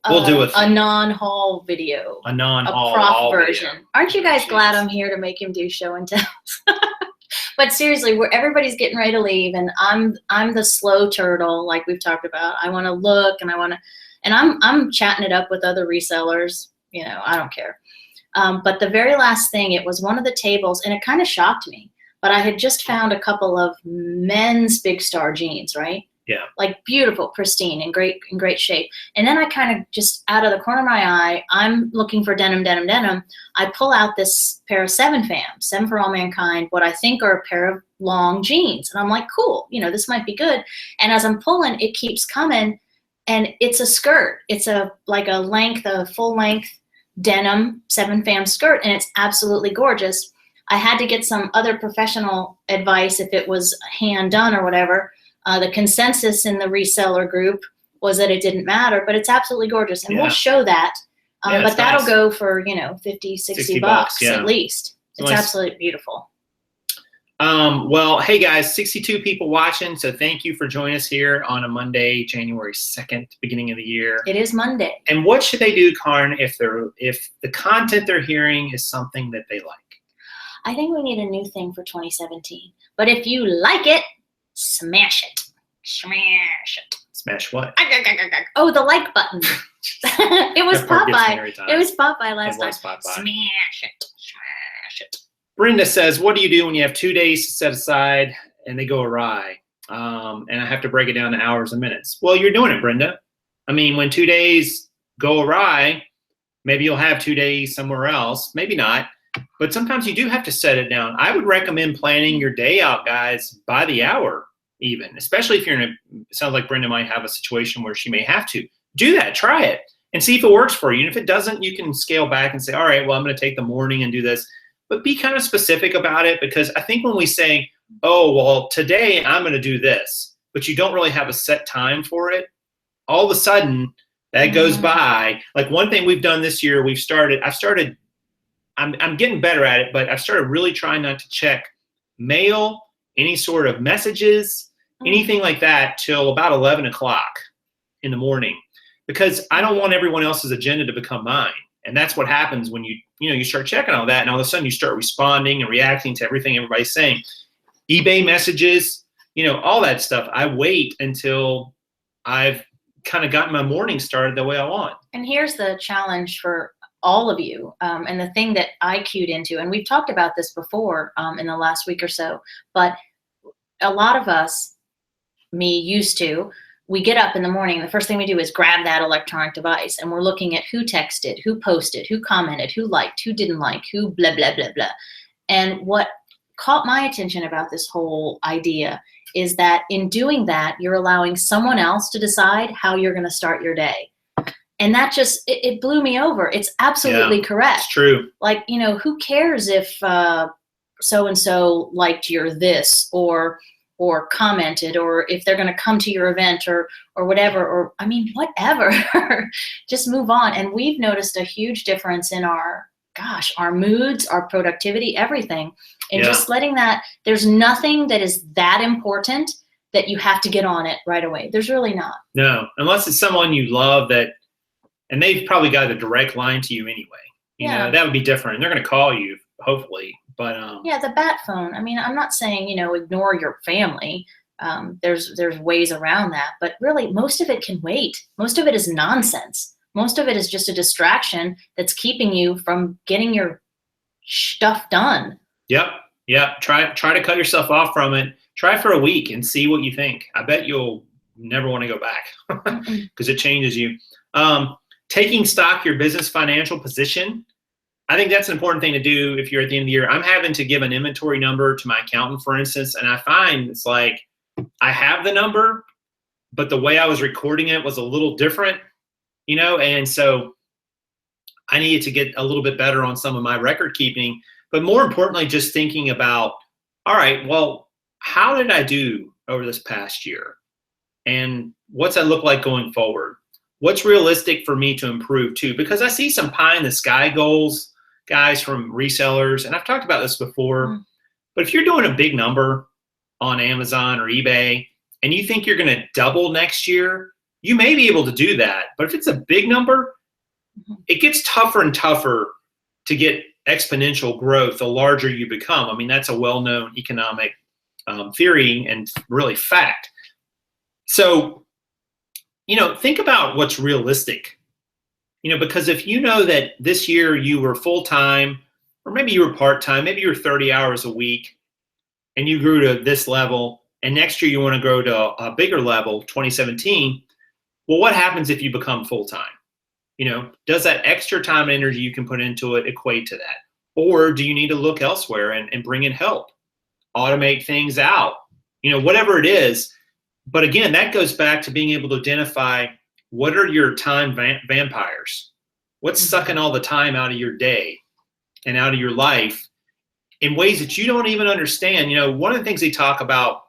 We'll do a non-haul video, a non-haul PROF version. video. Aren't you guys glad I'm here to make him do show and tells? But seriously, everybody's getting ready to leave, and I'm the slow turtle, like we've talked about. I want to look, and I'm chatting it up with other resellers. You know, I don't care. But the very last thing, it was one of the tables, and it kind of shocked me. But I had just found a couple of men's Big Star jeans, right? Yeah. Like beautiful, pristine, in great shape. And then I kind of just out of the corner of my eye, I'm looking for denim. I pull out this pair of 7 for All Mankind, what I think are a pair of long jeans. And I'm like, cool, you know, this might be good. And as I'm pulling, it keeps coming, and it's a skirt. It's a full length denim 7 skirt, and it's absolutely gorgeous. I had to get some other professional advice if it was hand done or whatever. The consensus in the reseller group was that it didn't matter, but it's absolutely gorgeous. And we'll show that. But that'll go for, you know, 50, 60 bucks at least. It's absolutely beautiful. Well, hey guys, 62 people watching. So thank you for joining us here on a Monday, January 2nd, beginning of the year. It is Monday. And what should they do, Karin, if the content they're hearing is something that they like? I think we need a new thing for 2017. But if you like it, smash it. Smash it. Smash what? Oh, the like button. It was Popeye. It was Popeye last time. Smash it. Smash it. Brenda says, what do you do when you have 2 days to set aside and they go awry? And I have to break it down to hours and minutes. Well, you're doing it, Brenda. I mean, when 2 days go awry, maybe you'll have 2 days somewhere else. Maybe not. But sometimes you do have to set it down. I would recommend planning your day out, guys, by the hour even, especially if you're it sounds like Brenda might have a situation where she may have to. Do that. Try it and see if it works for you. And if it doesn't, you can scale back and say, all right, well, I'm going to take the morning and do this. But be kind of specific about it, because I think when we say, oh, well, today I'm going to do this, but you don't really have a set time for it, all of a sudden that goes by. Like one thing we've done this year, I'm getting better at it, but I've started really trying not to check mail, any sort of messages, anything like that till about 11 o'clock in the morning, because I don't want everyone else's agenda to become mine. And that's what happens when you start checking all that, and all of a sudden you start responding and reacting to everything everybody's saying. eBay messages, all that stuff. I wait until I've kind of gotten my morning started the way I want. And here's the challenge for all of you, and the thing that I cued into, and we've talked about this before in the last week or so, but a lot of us, me used to, we get up in the morning, and the first thing we do is grab that electronic device, and we're looking at who texted, who posted, who commented, who liked, who didn't like, who blah, blah, blah, blah. And what caught my attention about this whole idea is that in doing that, you're allowing someone else to decide how you're going to start your day. And that just, it blew me over. It's absolutely correct. It's true. Like, who cares if so-and-so liked your this or commented, or if they're going to come to your event or whatever, or I mean, whatever. Just move on. And we've noticed a huge difference in our moods, our productivity, everything. And just letting that, there's nothing that is that important that you have to get on it right away. There's really not. No, unless it's someone you love and they've probably got a direct line to you anyway. You know, that would be different. They're going to call you, hopefully. But the bat phone. I mean, I'm not saying, ignore your family. There's ways around that. But really, most of it can wait. Most of it is nonsense. Most of it is just a distraction that's keeping you from getting your stuff done. Yep. Try to cut yourself off from it. Try for a week and see what you think. I bet you'll never want to go back because it changes you. Taking stock your business financial position. I think that's an important thing to do if you're at the end of the year. I'm having to give an inventory number to my accountant, for instance, and I find it's like I have the number, but the way I was recording it was a little different, and so I needed to get a little bit better on some of my record keeping, but more importantly, just thinking about, all right, well, how did I do over this past year? And what's that look like going forward? What's realistic for me to improve too? Because I see some pie in the sky goals, guys, from resellers, and I've talked about this before, but if you're doing a big number on Amazon or eBay and you think you're going to double next year, you may be able to do that. But if it's a big number, it gets tougher and tougher to get exponential growth the larger you become. I mean, that's a well-known economic theory and really fact. So, think about what's realistic. Because if you know that this year you were full-time, or maybe you were part-time, maybe you were 30 hours a week, and you grew to this level, and next year you want to grow to a bigger level, 2017, well, what happens if you become full-time? Does that extra time and energy you can put into it equate to that? Or do you need to look elsewhere and bring in help, automate things out, whatever it is. But again, that goes back to being able to identify what are your time vampires? What's sucking all the time out of your day and out of your life in ways that you don't even understand? One of the things they talk about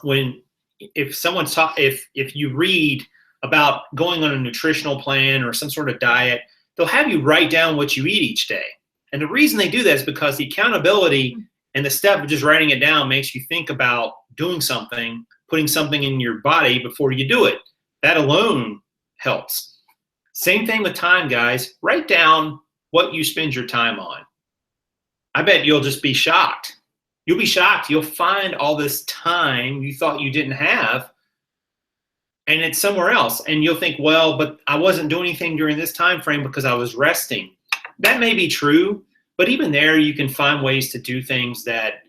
if you read about going on a nutritional plan or some sort of diet, they'll have you write down what you eat each day. And the reason they do that is because the accountability and the step of just writing it down makes you think about doing something, putting something in your body before you do it. That alone helps. Same thing with time, guys. Write down what you spend your time on. I bet you'll just be shocked. You'll be shocked. You'll find all this time you thought you didn't have, and it's somewhere else. And you'll think, well, but I wasn't doing anything during this time frame because I was resting. That may be true, but even there, you can find ways to do things that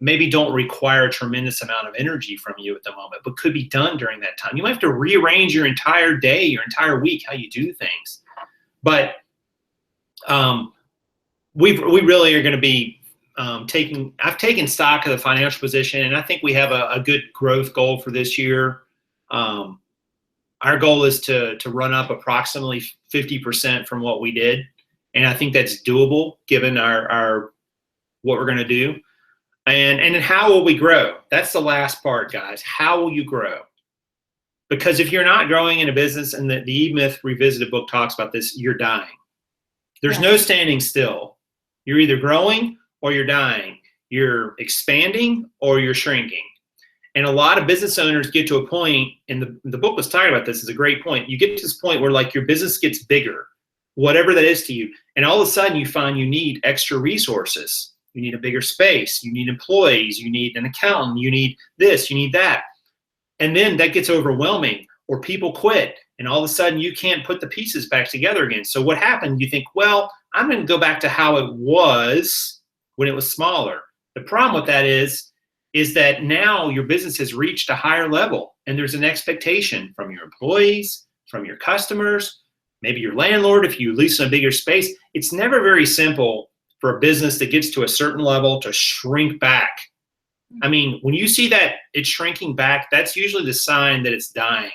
maybe don't require a tremendous amount of energy from you at the moment, but could be done during that time. You might have to rearrange your entire day, your entire week, how you do things. But we really are going to be I've taken stock of the financial position, and I think we have a good growth goal for this year. Our goal is to run up approximately 50% from what we did. And I think that's doable given our what we're going to do. And then how will we grow? That's the last part, guys. How will you grow? Because if you're not growing in a business, and the E-Myth Revisited book talks about this, you're dying. There's no standing still. You're either growing or you're dying. You're expanding or you're shrinking. And a lot of business owners get to a point, and the book was talking about this, is a great point. You get to this point where like your business gets bigger, whatever that is to you. And all of a sudden you find you need extra resources. You need a bigger space. You need employees. You need an accountant. You need this. You need that. And then that gets overwhelming, or people quit. And all of a sudden you can't put the pieces back together again. So what happened? You think, well, I'm going to go back to how it was when it was smaller. The problem with that is that now your business has reached a higher level, and there's an expectation from your employees, from your customers, maybe your landlord if you lease in a bigger space. It's never very simple for a business that gets to a certain level to shrink back. I mean, when you see that it's shrinking back, that's usually the sign that it's dying.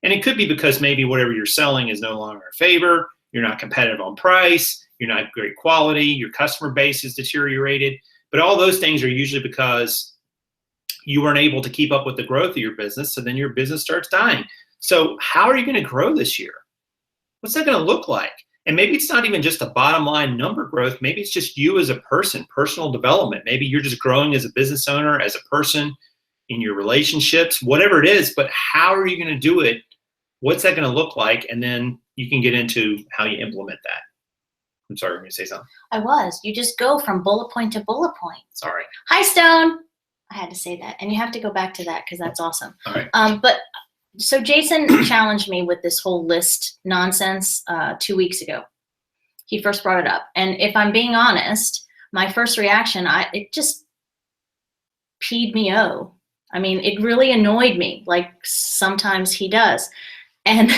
And it could be because maybe whatever you're selling is no longer in favor, you're not competitive on price, you're not great quality, your customer base is deteriorated. But all those things are usually because you weren't able to keep up with the growth of your business, so then your business starts dying. So how are you going to grow this year? What's that going to look like? And maybe it's not even just a bottom line number growth. Maybe it's just you as a person, personal development. Maybe you're just growing as a business owner, as a person, in your relationships, whatever it is. But how are you going to do it? What's that going to look like? And then you can get into how you implement that. I'm sorry, were you going to say something? I was. You just go from bullet point to bullet point. Sorry. Hi, Stone. I had to say that. And you have to go back to that because that's awesome. All right. But so Jason challenged me with this whole list nonsense 2 weeks ago. He first brought it up. And if I'm being honest, my first reaction, it just peed me oh. I mean, it really annoyed me, like sometimes he does. And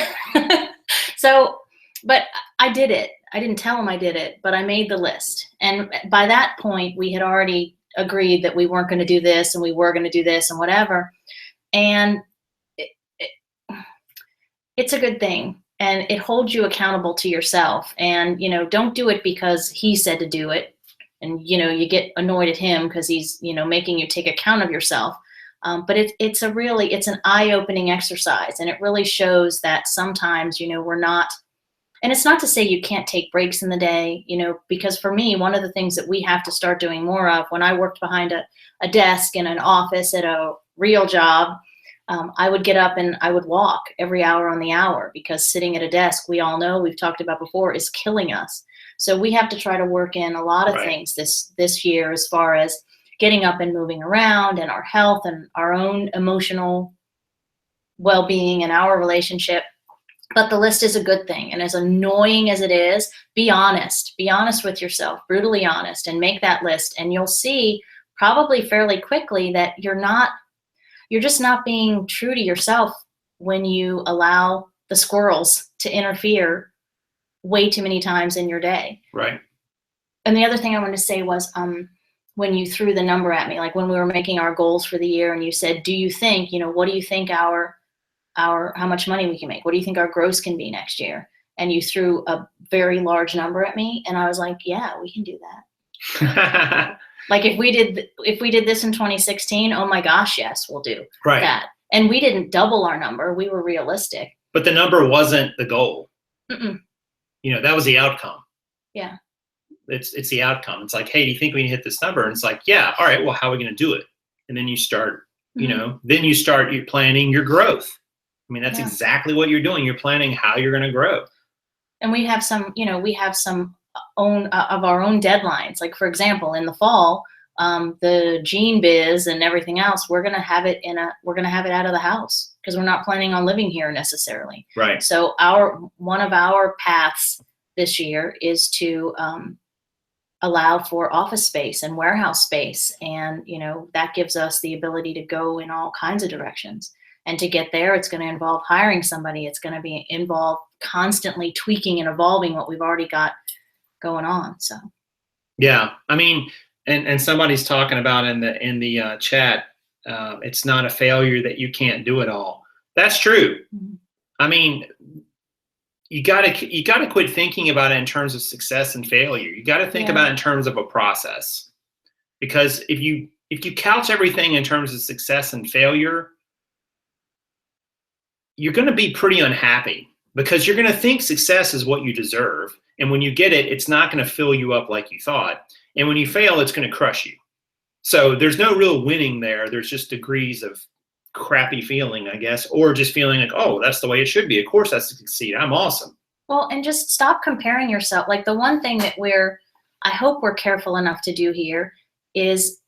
so, but I did it. I didn't tell him I did it, but I made the list. And by that point, we had already agreed that we weren't going to do this and we were going to do this and whatever. And it's a good thing. And it holds you accountable to yourself. And, don't do it because he said to do it. And, you get annoyed at him because he's, making you take account of yourself. But it's an eye-opening exercise. And it really shows that sometimes, we're not, and it's not to say you can't take breaks in the day, because for me, one of the things that we have to start doing more of, when I worked behind a desk in an office at a real job, I would get up and I would walk every hour on the hour, because sitting at a desk, we all know, we've talked about before, is killing us. So we have to try to work in a lot of things this year, as far as getting up and moving around, and our health and our own emotional well-being and our relationship. But the list is a good thing. And as annoying as it is, be honest. Be honest with yourself, brutally honest, and make that list. And you'll see probably fairly quickly that you're just not being true to yourself when you allow the squirrels to interfere way too many times in your day. Right. And the other thing I wanted to say was, when you threw the number at me, like when we were making our goals for the year, and you said, do you think, what do you think how much money we can make? What do you think our gross can be next year? And you threw a very large number at me, and I was like, yeah, we can do that. Like if we did this in 2016, oh my gosh, yes, we'll do that. And we didn't double our number. We were realistic. But the number wasn't the goal. Mm-mm. That was the outcome. Yeah. It's the outcome. It's like, hey, do you think we can hit this number? And it's like, yeah, all right, well, how are we going to do it? And then you start, then you start planning your growth. I mean, that's exactly what you're doing. You're planning how you're going to grow. And we have some own of our own deadlines. Like, for example, in the fall, the gene biz and everything else, we're going to have it out of the house, because we're not planning on living here necessarily. Right. So one of our paths this year is to allow for office space and warehouse space. And, that gives us the ability to go in all kinds of directions. And to get there, it's going to involve hiring somebody. It's going to involve constantly tweaking and evolving what we've already got going on. So, yeah, I mean, and somebody's talking about in the chat, it's not a failure that you can't do it all. That's true. Mm-hmm. I mean, you gotta quit thinking about it in terms of success and failure. You got to think about it in terms of a process, because if you couch everything in terms of success and failure, you're going to be pretty unhappy, because you're going to think success is what you deserve. And when you get it, it's not going to fill you up like you thought. And when you fail, it's going to crush you. So there's no real winning there. There's just degrees of crappy feeling, I guess, or just feeling like, oh, that's the way it should be. Of course that's to succeed. I'm awesome. Well, and just stop comparing yourself. Like, the one thing that I hope we're careful enough to do here is,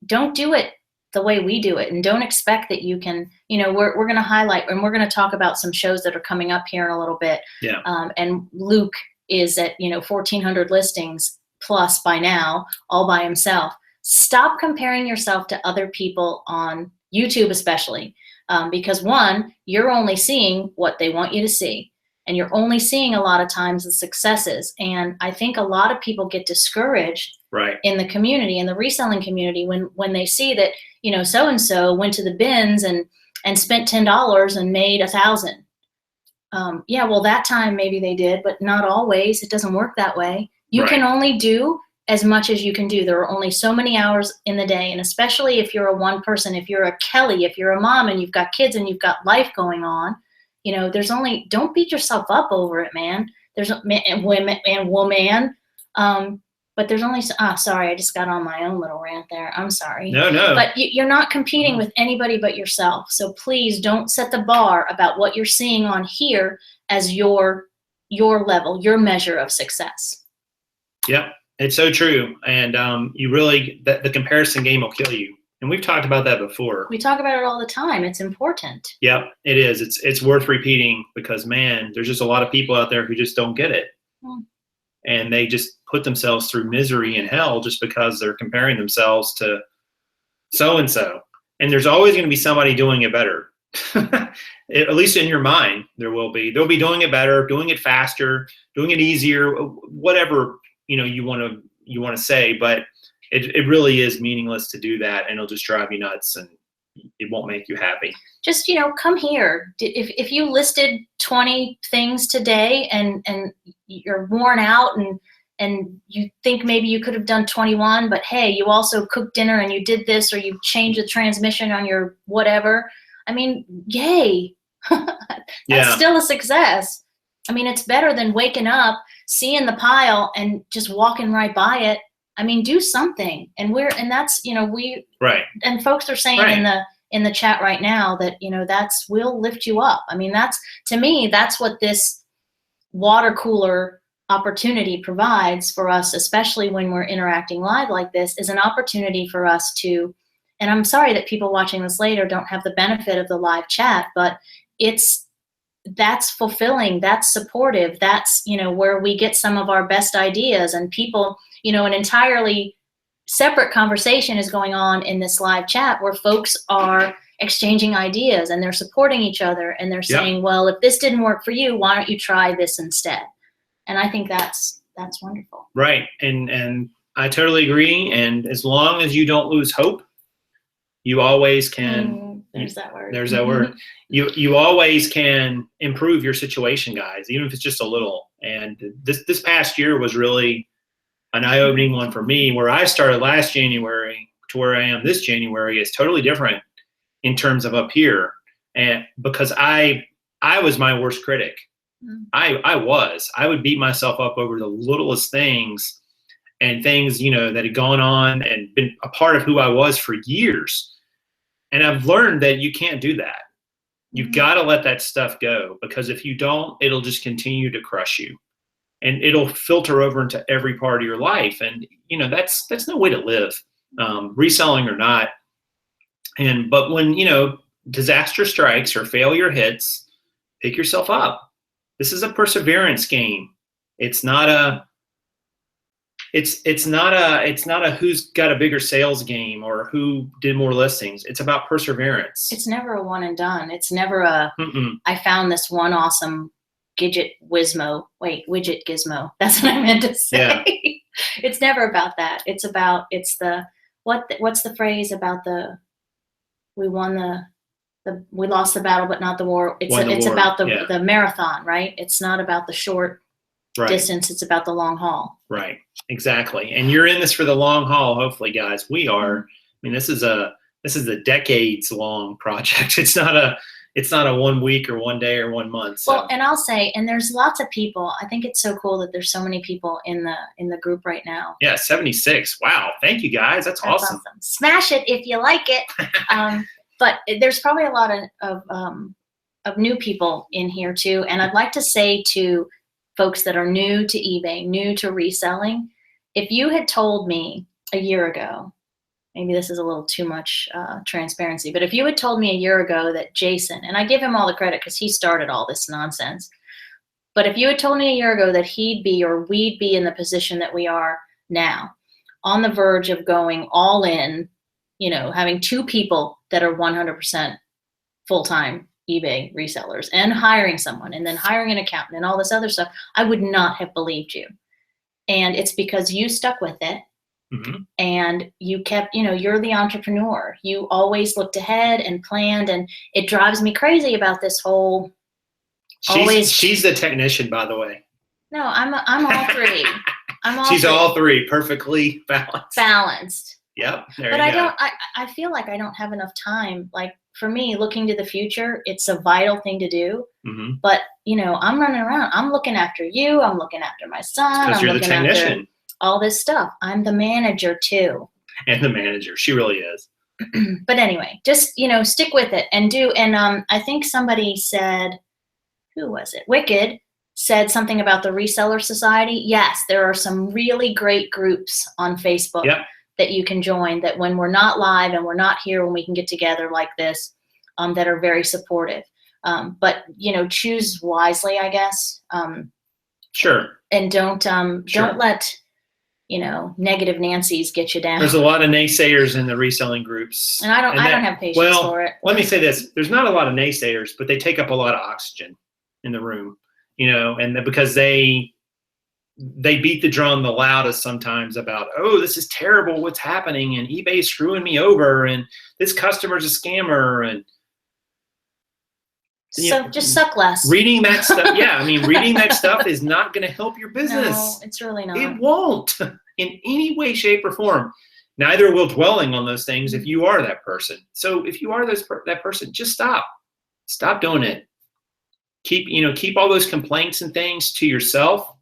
don't do it the way we do it, and don't expect that you can, we're going to highlight, and we're going to talk about some shows that are coming up here in a little bit. Yeah. And Luke is at, 1,400 listings plus by now, all by himself. Stop comparing yourself to other people on YouTube, especially, because one, you're only seeing what they want you to see, and you're only seeing a lot of times the successes. And I think a lot of people get discouraged in the community, in the reselling community, when they see that, so-and-so went to the bins and spent $10 and made $1,000. Yeah, well, that time maybe they did, but not always. It doesn't work that way. You can only do as much as you can do. There are only so many hours in the day. And especially if you're a one person, if you're a Kelly, if you're a mom and you've got kids and you've got life going on, don't beat yourself up over it, man. There's woman. But there's only, sorry, I just got on my own little rant there. I'm sorry. No. But you're not competing with anybody but yourself. So please don't set the bar about what you're seeing on here as your level, your measure of success. Yep, it's so true. And the comparison game will kill you. And we've talked about that before. We talk about it all the time. It's important. Yep, it is. It's worth repeating, because, man, there's just a lot of people out there who just don't get it. And they just put themselves through misery and hell just because they're comparing themselves to so-and-so. And there's always going to be somebody doing it better. At least in your mind, there will be. They'll be doing it better, doing it faster, doing it easier, whatever you want to say. But it really is meaningless to do that, and it'll just drive you nuts, and it won't make you happy. Just, come here. If you listed 20 things today and you're worn out and you think maybe you could have done 21, but hey, you also cooked dinner and you did this, or you changed the transmission on your whatever. I mean, yay. That's still a success. I mean, it's better than waking up, seeing the pile and just walking right by it. I mean, do something. And that's, and folks are saying in the chat right now that, will lift you up. I mean, to me, that's what this water cooler opportunity provides for us, especially when we're interacting live like this, is an opportunity for us to, and I'm sorry that people watching this later don't have the benefit of the live chat, but that's fulfilling, that's supportive, that's, where we get some of our best ideas, and people, an entirely separate conversation is going on in this live chat where folks are exchanging ideas and they're supporting each other, and they're saying, well, if this didn't work for you, why don't you try this instead? And I think that's wonderful. Right. And I totally agree. And as long as you don't lose hope, you always can. There's that word. There's that word. You always can improve your situation, guys, even if it's just a little. And this past year was really an eye-opening one for me, where I started last January to where I am this January is totally different in terms of up here. And because I was my worst critic. I would beat myself up over the littlest things, and things, that had gone on and been a part of who I was for years. And I've learned that you can't do that. You've got to let that stuff go, because if you don't, it'll just continue to crush you, and it'll filter over into every part of your life. And, that's no way to live, reselling or not. But when, disaster strikes or failure hits, pick yourself up. This is a perseverance game. It's not a who's got a bigger sales game or who did more listings. It's about perseverance. It's never a one and done. It's never I found this one awesome widget gizmo. That's what I meant to say. Yeah. It's never about that. It's what's the phrase about we lost the battle, but not the war. It's about the marathon, right? It's not about the short distance. It's about the long haul. Right. Exactly. And you're in this for the long haul. Hopefully, guys, we are. I mean, this is a decades long project. It's not a 1 week or 1 day or 1 month. So. Well, and I'll say, and there's lots of people. I think it's so cool that there's so many people in the group right now. Yeah, 76. Wow. Thank you, guys. That's awesome. Smash it if you like it. But there's probably a lot of new people in here too. And I'd like to say to folks that are new to eBay, new to reselling, if you had told me a year ago, maybe this is a little too much transparency, but if you had told me a year ago that Jason, and I give him all the credit because he started all this nonsense, but if you had told me a year ago that he'd be or we'd be in the position that we are now, on the verge of going all in, having 2 people that are 100% full-time eBay resellers and hiring someone and then hiring an accountant and all this other stuff, I would not have believed you. And it's because you stuck with it. And you kept, you're the entrepreneur. You always looked ahead and planned, and it drives me crazy about this whole She's the technician, by the way. No, I'm all 3. She's all 3, perfectly balanced. Yep. But I feel like I don't have enough time. Like, for me, looking to the future, it's a vital thing to do. But, I'm running around. I'm looking after you. I'm looking after my son. Because you're the technician. All this stuff. I'm the manager too. And the manager. She really is. But anyway, just, stick with it and do. And I think somebody said, who was it? Wicked said something about the Reseller Society. Yes, there are some really great groups on Facebook. Yep. That you can join, that when we're not live and we're not here, when we can get together like this, that are very supportive. But choose wisely, I guess. Sure. And don't let negative Nancy's get you down. There's a lot of naysayers in the reselling groups, and I don't have patience for it. Let me say this: there's not a lot of naysayers, but they take up a lot of oxygen in the room. And because they beat the drum the loudest sometimes about, oh, this is terrible, what's happening, and eBay's screwing me over, and this customer's a scammer, and so just suck less. Reading that stuff, reading that stuff is not going to help your business. No, it's really not. It won't in any way, shape, or form. Neither will dwelling on those things if you are that person. So if you are that person, just stop. Stop doing it. Keep all those complaints and things to yourself.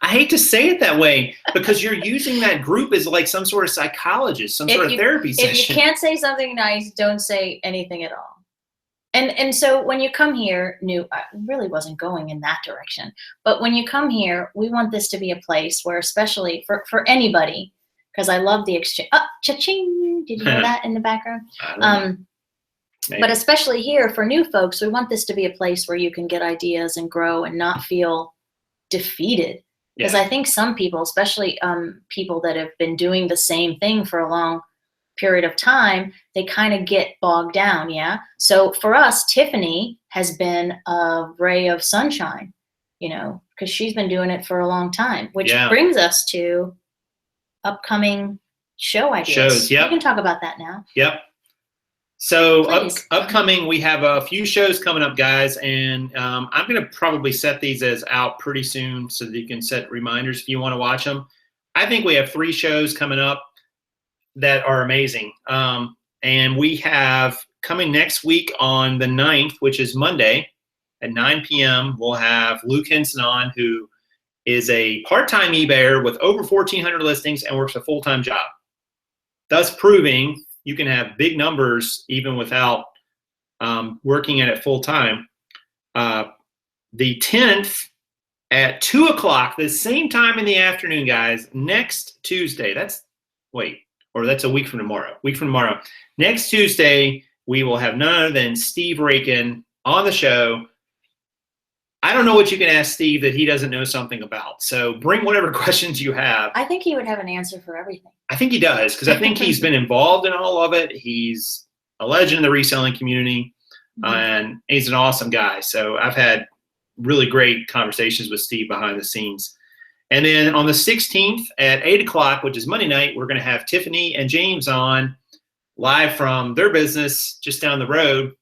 I hate to say it that way because you're using that group as like some sort of psychologist, some sort of therapy session. If you can't say something nice, don't say anything at all. And so when you come here, I really wasn't going in that direction. But when you come here, we want this to be a place where, especially for anybody, because I love the exchange. Oh, cha-ching! Did you hear that in the background? But especially here for new folks, we want this to be a place where you can get ideas and grow and not feel defeated. Because I think some people, especially people that have been doing the same thing for a long period of time, they kind of get bogged down. Yeah. So for us, Tiffany has been a ray of sunshine, because she's been doing it for a long time, which brings us to upcoming show ideas. Shows, yep. We can talk about that now. Yep. So upcoming, we have a few shows coming up, guys, and I'm going to probably set these as out pretty soon so that you can set reminders if you want to watch them. I think we have 3 shows coming up that are amazing. And we have coming next week on the 9th, which is Monday at 9 p.m., we'll have Luke Henson on, who is a part-time eBayer with over 1,400 listings and works a full-time job, thus proving you can have big numbers even without working at it full-time. The 10th at 2 o'clock, the same time in the afternoon, guys, next Tuesday. That's a week from tomorrow. Next Tuesday, we will have none other than Steve Rakin on the show. I don't know what you can ask Steve that he doesn't know something about. So bring whatever questions you have. I think he would have an answer for everything. I think he does, because I think he's been involved in all of it. He's a legend in the reselling community, and he's an awesome guy. So I've had really great conversations with Steve behind the scenes. And then on the 16th at 8 o'clock, which is Monday night, we're going to have Tiffany and James on live from their business just down the road.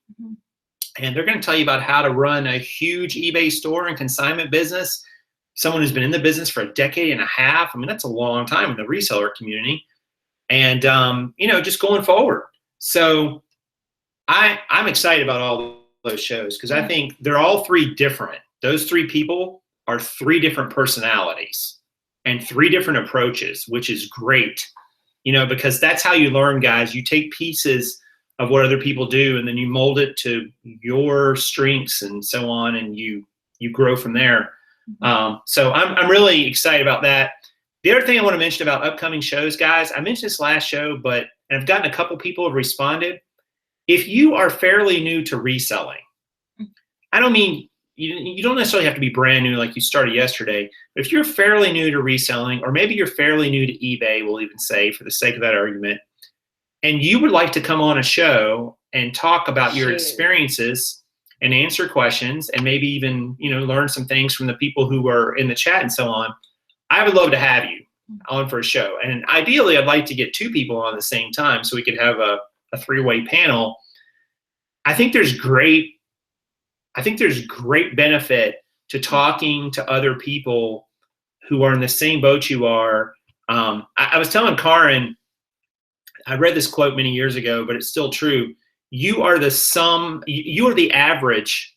And they're going to tell you about how to run a huge eBay store and consignment business. Someone who's been in the business for a decade and a half. I mean, that's a long time in the reseller community. And, just going forward. So I'm excited about all those shows because I think they're all 3 different. Those 3 people are 3 different personalities and 3 different approaches, which is great, because that's how you learn, guys. You take pieces of what other people do, and then you mold it to your strengths and so on, and you grow from there. So I'm really excited about that. The other thing I want to mention about upcoming shows, guys, I mentioned this last show, but I've gotten a couple people have responded. If you are fairly new to reselling, I don't mean you don't necessarily have to be brand new like you started yesterday, but if you're fairly new to reselling, or maybe you're fairly new to eBay, we'll even say for the sake of that argument, and you would like to come on a show and talk about your experiences and answer questions and maybe even, learn some things from the people who are in the chat and so on, I would love to have you on for a show. And ideally, I'd like to get 2 people on at the same time so we could have a 3-way panel. I think there's great benefit to talking to other people who are in the same boat you are. I was telling Karin, I read this quote many years ago, but it's still true. You are the average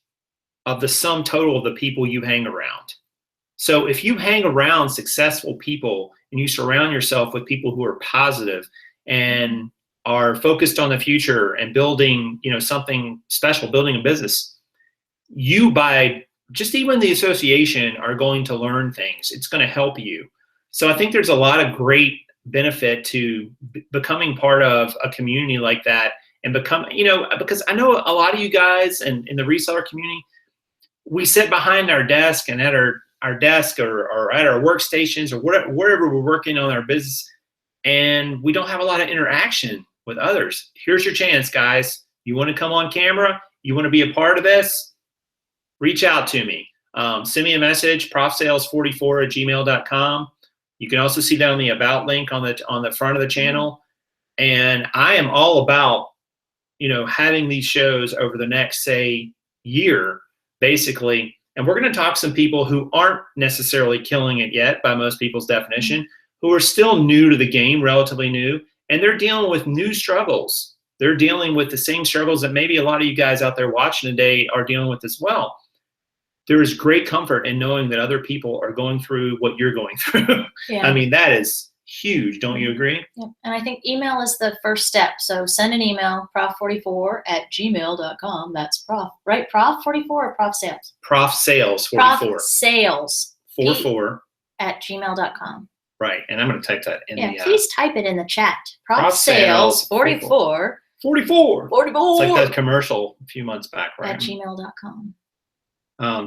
of the sum total of the people you hang around. So if you hang around successful people and you surround yourself with people who are positive and are focused on the future and building, something special, building a business, you, by just even the association, are going to learn things. It's going to help you. So I think there's a lot of great benefit to becoming part of a community like that, and because I know a lot of you guys in the reseller community, we sit behind our desk and at our desk or at our workstations or wherever we're working on our business, and we don't have a lot of interaction with others. Here's your chance, guys. You want to come on camera? You want to be a part of this? Reach out to me. Send me a message, profsales44@gmail.com. You can also see that on the About link on the front of the channel. And I am all about, having these shows over the next, say, year, basically. And we're going to talk to some people who aren't necessarily killing it yet by most people's definition, who are still new to the game, relatively new, and they're dealing with new struggles. They're dealing with the same struggles that maybe a lot of you guys out there watching today are dealing with as well. there is great comfort in knowing that other people are going through what you're going through. Yeah. I mean, that is huge. Don't you agree? Yep. And I think email is the first step. So send an email, prof44@gmail.com. That's prof, right? Prof44 or prof sales? Prof sales 44. Prof sales 44 @gmail.com. Right. And I'm going to type that in the please type it in the chat. Prof Sales 44 44. 44 It's like that commercial a few months back, right? @gmail.com.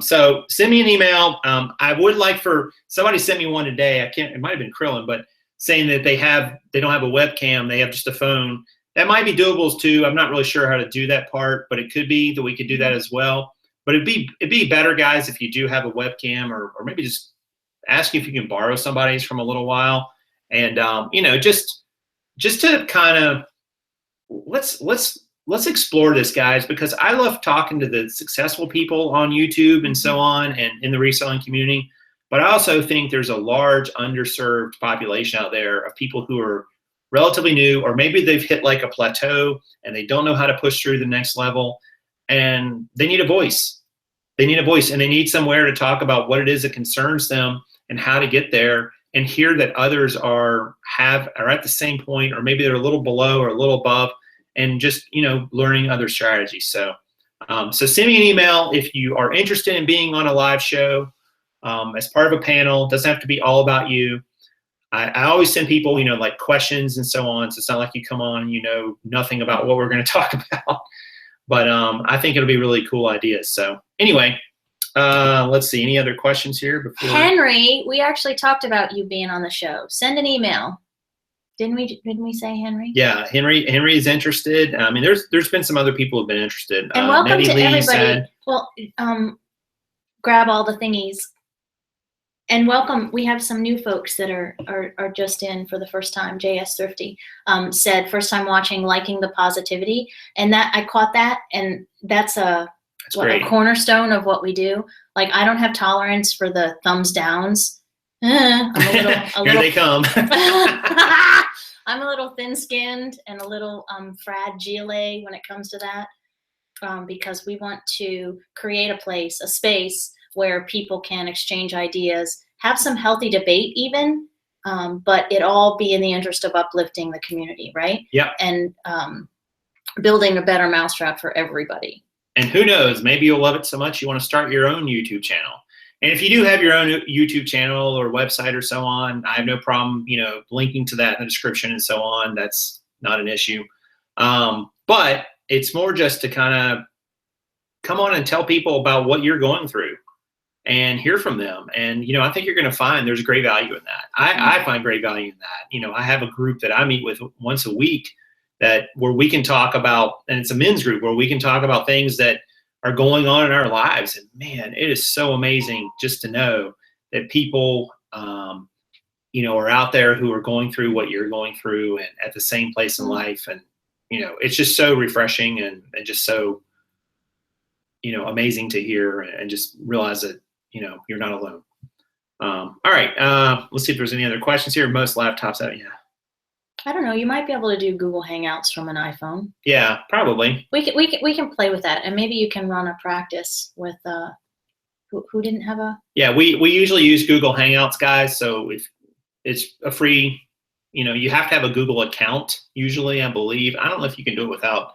So send me an email. I would like for somebody sent me one today. It might have been Krillin, but saying that they don't have a webcam, they have just a phone. That might be doable too. I'm not really sure how to do that part, but it could be that we could do that as well. But it'd be better, guys, if you do have a webcam, or maybe just ask if you can borrow somebody's from a little while, and just to kind of let's explore this, guys, because I love talking to the successful people on YouTube and so on, and in the reselling community. But I also think there's a large underserved population out there of people who are relatively new, or maybe they've hit like a plateau and they don't know how to push through the next level, and they need a voice. They need a voice, and they need somewhere to talk about what it is that concerns them and how to get there, and hear that others are at the same point, or maybe they're a little below or a little above, and just learning other strategies. So send me an email if you are interested in being on a live show as part of a panel. It doesn't have to be all about you. I always send people like questions and so on, so it's not like you come on and you know nothing about what we're going to talk about. But I think it'll be really cool ideas. So anyway, let's see, any other questions here before Henry? We actually talked about you being on the show. Send an email. Didn't we say Henry? Yeah, Henry is interested. I mean, there's been some other people who've been interested. And welcome Nettie to Lee everybody. said, Grab all the thingies. And welcome. We have some new folks that are just in for the first time. JS Thrifty said first time watching, liking the positivity, and that I caught that, and that's a cornerstone of what we do. Like, I don't have tolerance for the thumbs downs. I'm Here they come. I'm a little thin-skinned and a little fragile when it comes to that, because we want to create a space where people can exchange ideas, have some healthy debate even, but it all be in the interest of uplifting the community, right? Yeah. And building a better mousetrap for everybody. And who knows, maybe you'll love it so much you want to start your own YouTube channel. And if you do have your own YouTube channel or website or so on, I have no problem, linking to that in the description and so on. That's not an issue. But it's more just to kind of come on and tell people about what you're going through and hear from them. And, I think you're going to find there's great value in that. I find great value in that. I have a group that I meet with once a week where we can talk about, and it's a men's group where we can talk about things that are going on in our lives. And man, it is so amazing just to know that people, are out there who are going through what you're going through and at the same place in life. And, it's just so refreshing and just so, amazing to hear and just realize that, you're not alone. All right. Let's see if there's any other questions here. Most laptops out. Yeah. I don't know. You might be able to do Google Hangouts from an iPhone. Yeah, probably. We can play with that, and maybe you can run a practice with who didn't have a. Yeah, we usually use Google Hangouts, guys. So if it's a free, you have to have a Google account usually, I believe. I don't know if you can do it without.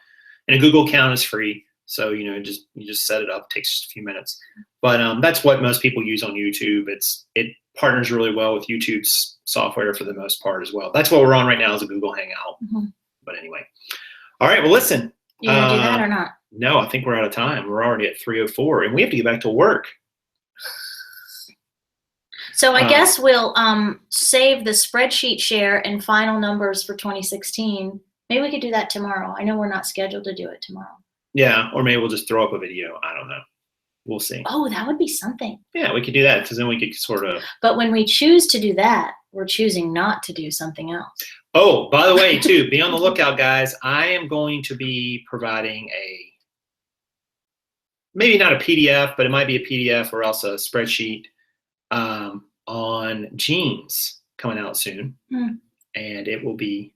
And a Google account is free, so you just set it up. It takes just a few minutes. But that's what most people use on YouTube. It partners really well with YouTube's software for the most part as well. That's what we're on right now is a Google Hangout. Mm-hmm. But anyway. All right, well, listen. You gonna do that or not? No, I think we're out of time. We're already at 3:04, and we have to get back to work. So I guess we'll save the spreadsheet share and final numbers for 2016. Maybe we could do that tomorrow. I know we're not scheduled to do it tomorrow. Yeah, or maybe we'll just throw up a video. I don't know. We'll see. Oh, that would be something. Yeah, we could do that because then we could sort of. But when we choose to do that, we're choosing not to do something else. Oh, by the way, too, be on the lookout, guys. I am going to be providing maybe not a PDF, but it might be a PDF or else a spreadsheet on jeans coming out soon. And it will be.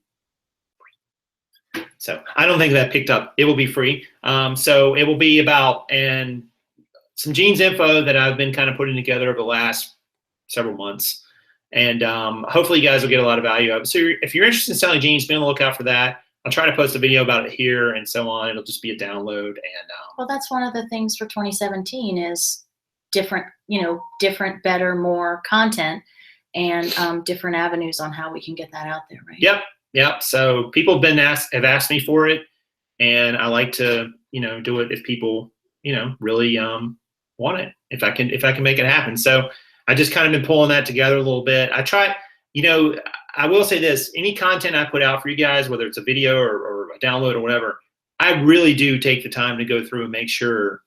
So I don't think that picked up. It will be free. So it will be about, and some jeans info that I've been kind of putting together over the last several months. And hopefully you guys will get a lot of value out of it. So if you're interested in selling jeans, be on the lookout for that. I'll try to post a video about it here and so on. It'll just be a download. And well, that's one of the things for 2017 is different, different, better, more content and different avenues on how we can get that out there, right? Yep. So people have asked me for it, and I like to, do it if people, really want it. If I can make it happen. So I just kind of been pulling that together a little bit. I try, I will say this, any content I put out for you guys, whether it's a video or a download or whatever, I really do take the time to go through and make sure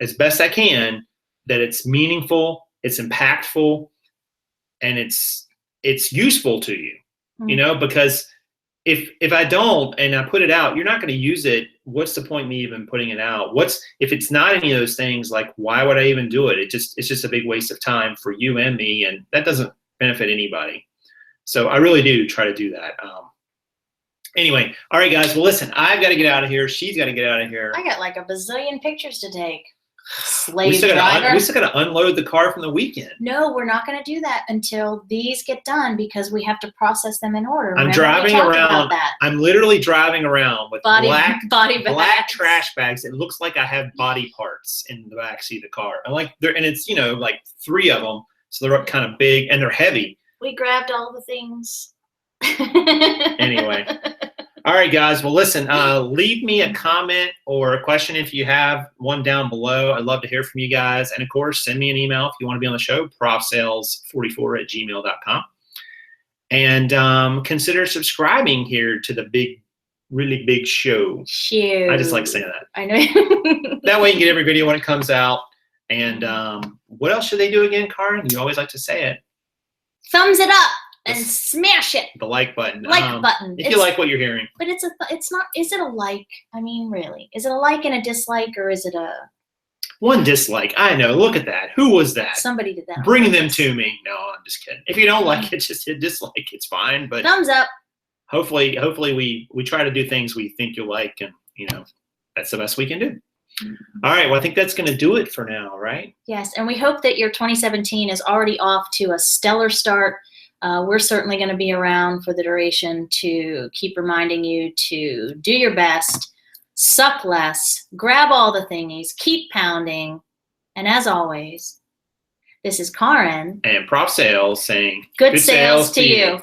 as best I can that it's meaningful, it's impactful, and it's useful to you, because if I don't and I put it out, you're not going to use it. What's the point of me even putting it out? If it's not any of those things, like why would I even do it? It's just a big waste of time for you and me, and that doesn't benefit anybody. So I really do try to do that. Anyway, all right, guys. Well, listen, I've got to get out of here. She's got to get out of here. I got like a bazillion pictures to take. We still got to unload the car from the weekend. No, we're not going to do that until these get done because we have to process them in order. I'm driving around. I'm literally driving around with black trash bags. It looks like I have body parts in the backseat of the car. And it's like 3 of them, so they're kind of big and they're heavy. We grabbed all the things. Anyway. All right, guys. Well, listen, leave me a comment or a question if you have one down below. I'd love to hear from you guys. And, of course, send me an email if you want to be on the show, profsales44@gmail.com. And consider subscribing here to the really big show. Shoot. I just like saying that. I know. That way you can get every video when it comes out. And what else should they do again, Karin? You always like to say it. Thumbs it up. And smash it. The like button. Button. If you like what you're hearing. But it's not, is it a like? I mean, really. Is it a like and a dislike, or is it a... One dislike. I know. Look at that. Who was that? Somebody did that. Bring them to me. No, I'm just kidding. If you don't like it, just hit dislike. It's fine. But thumbs up. Hopefully we try to do things we think you'll like, and, that's the best we can do. All right. Well, I think that's going to do it for now, right? Yes. And we hope that your 2017 is already off to a stellar start. We're certainly going to be around for the duration to keep reminding you to do your best, suck less, grab all the thingies, keep pounding. And as always, this is Karin and Prof Sales saying good sales to you.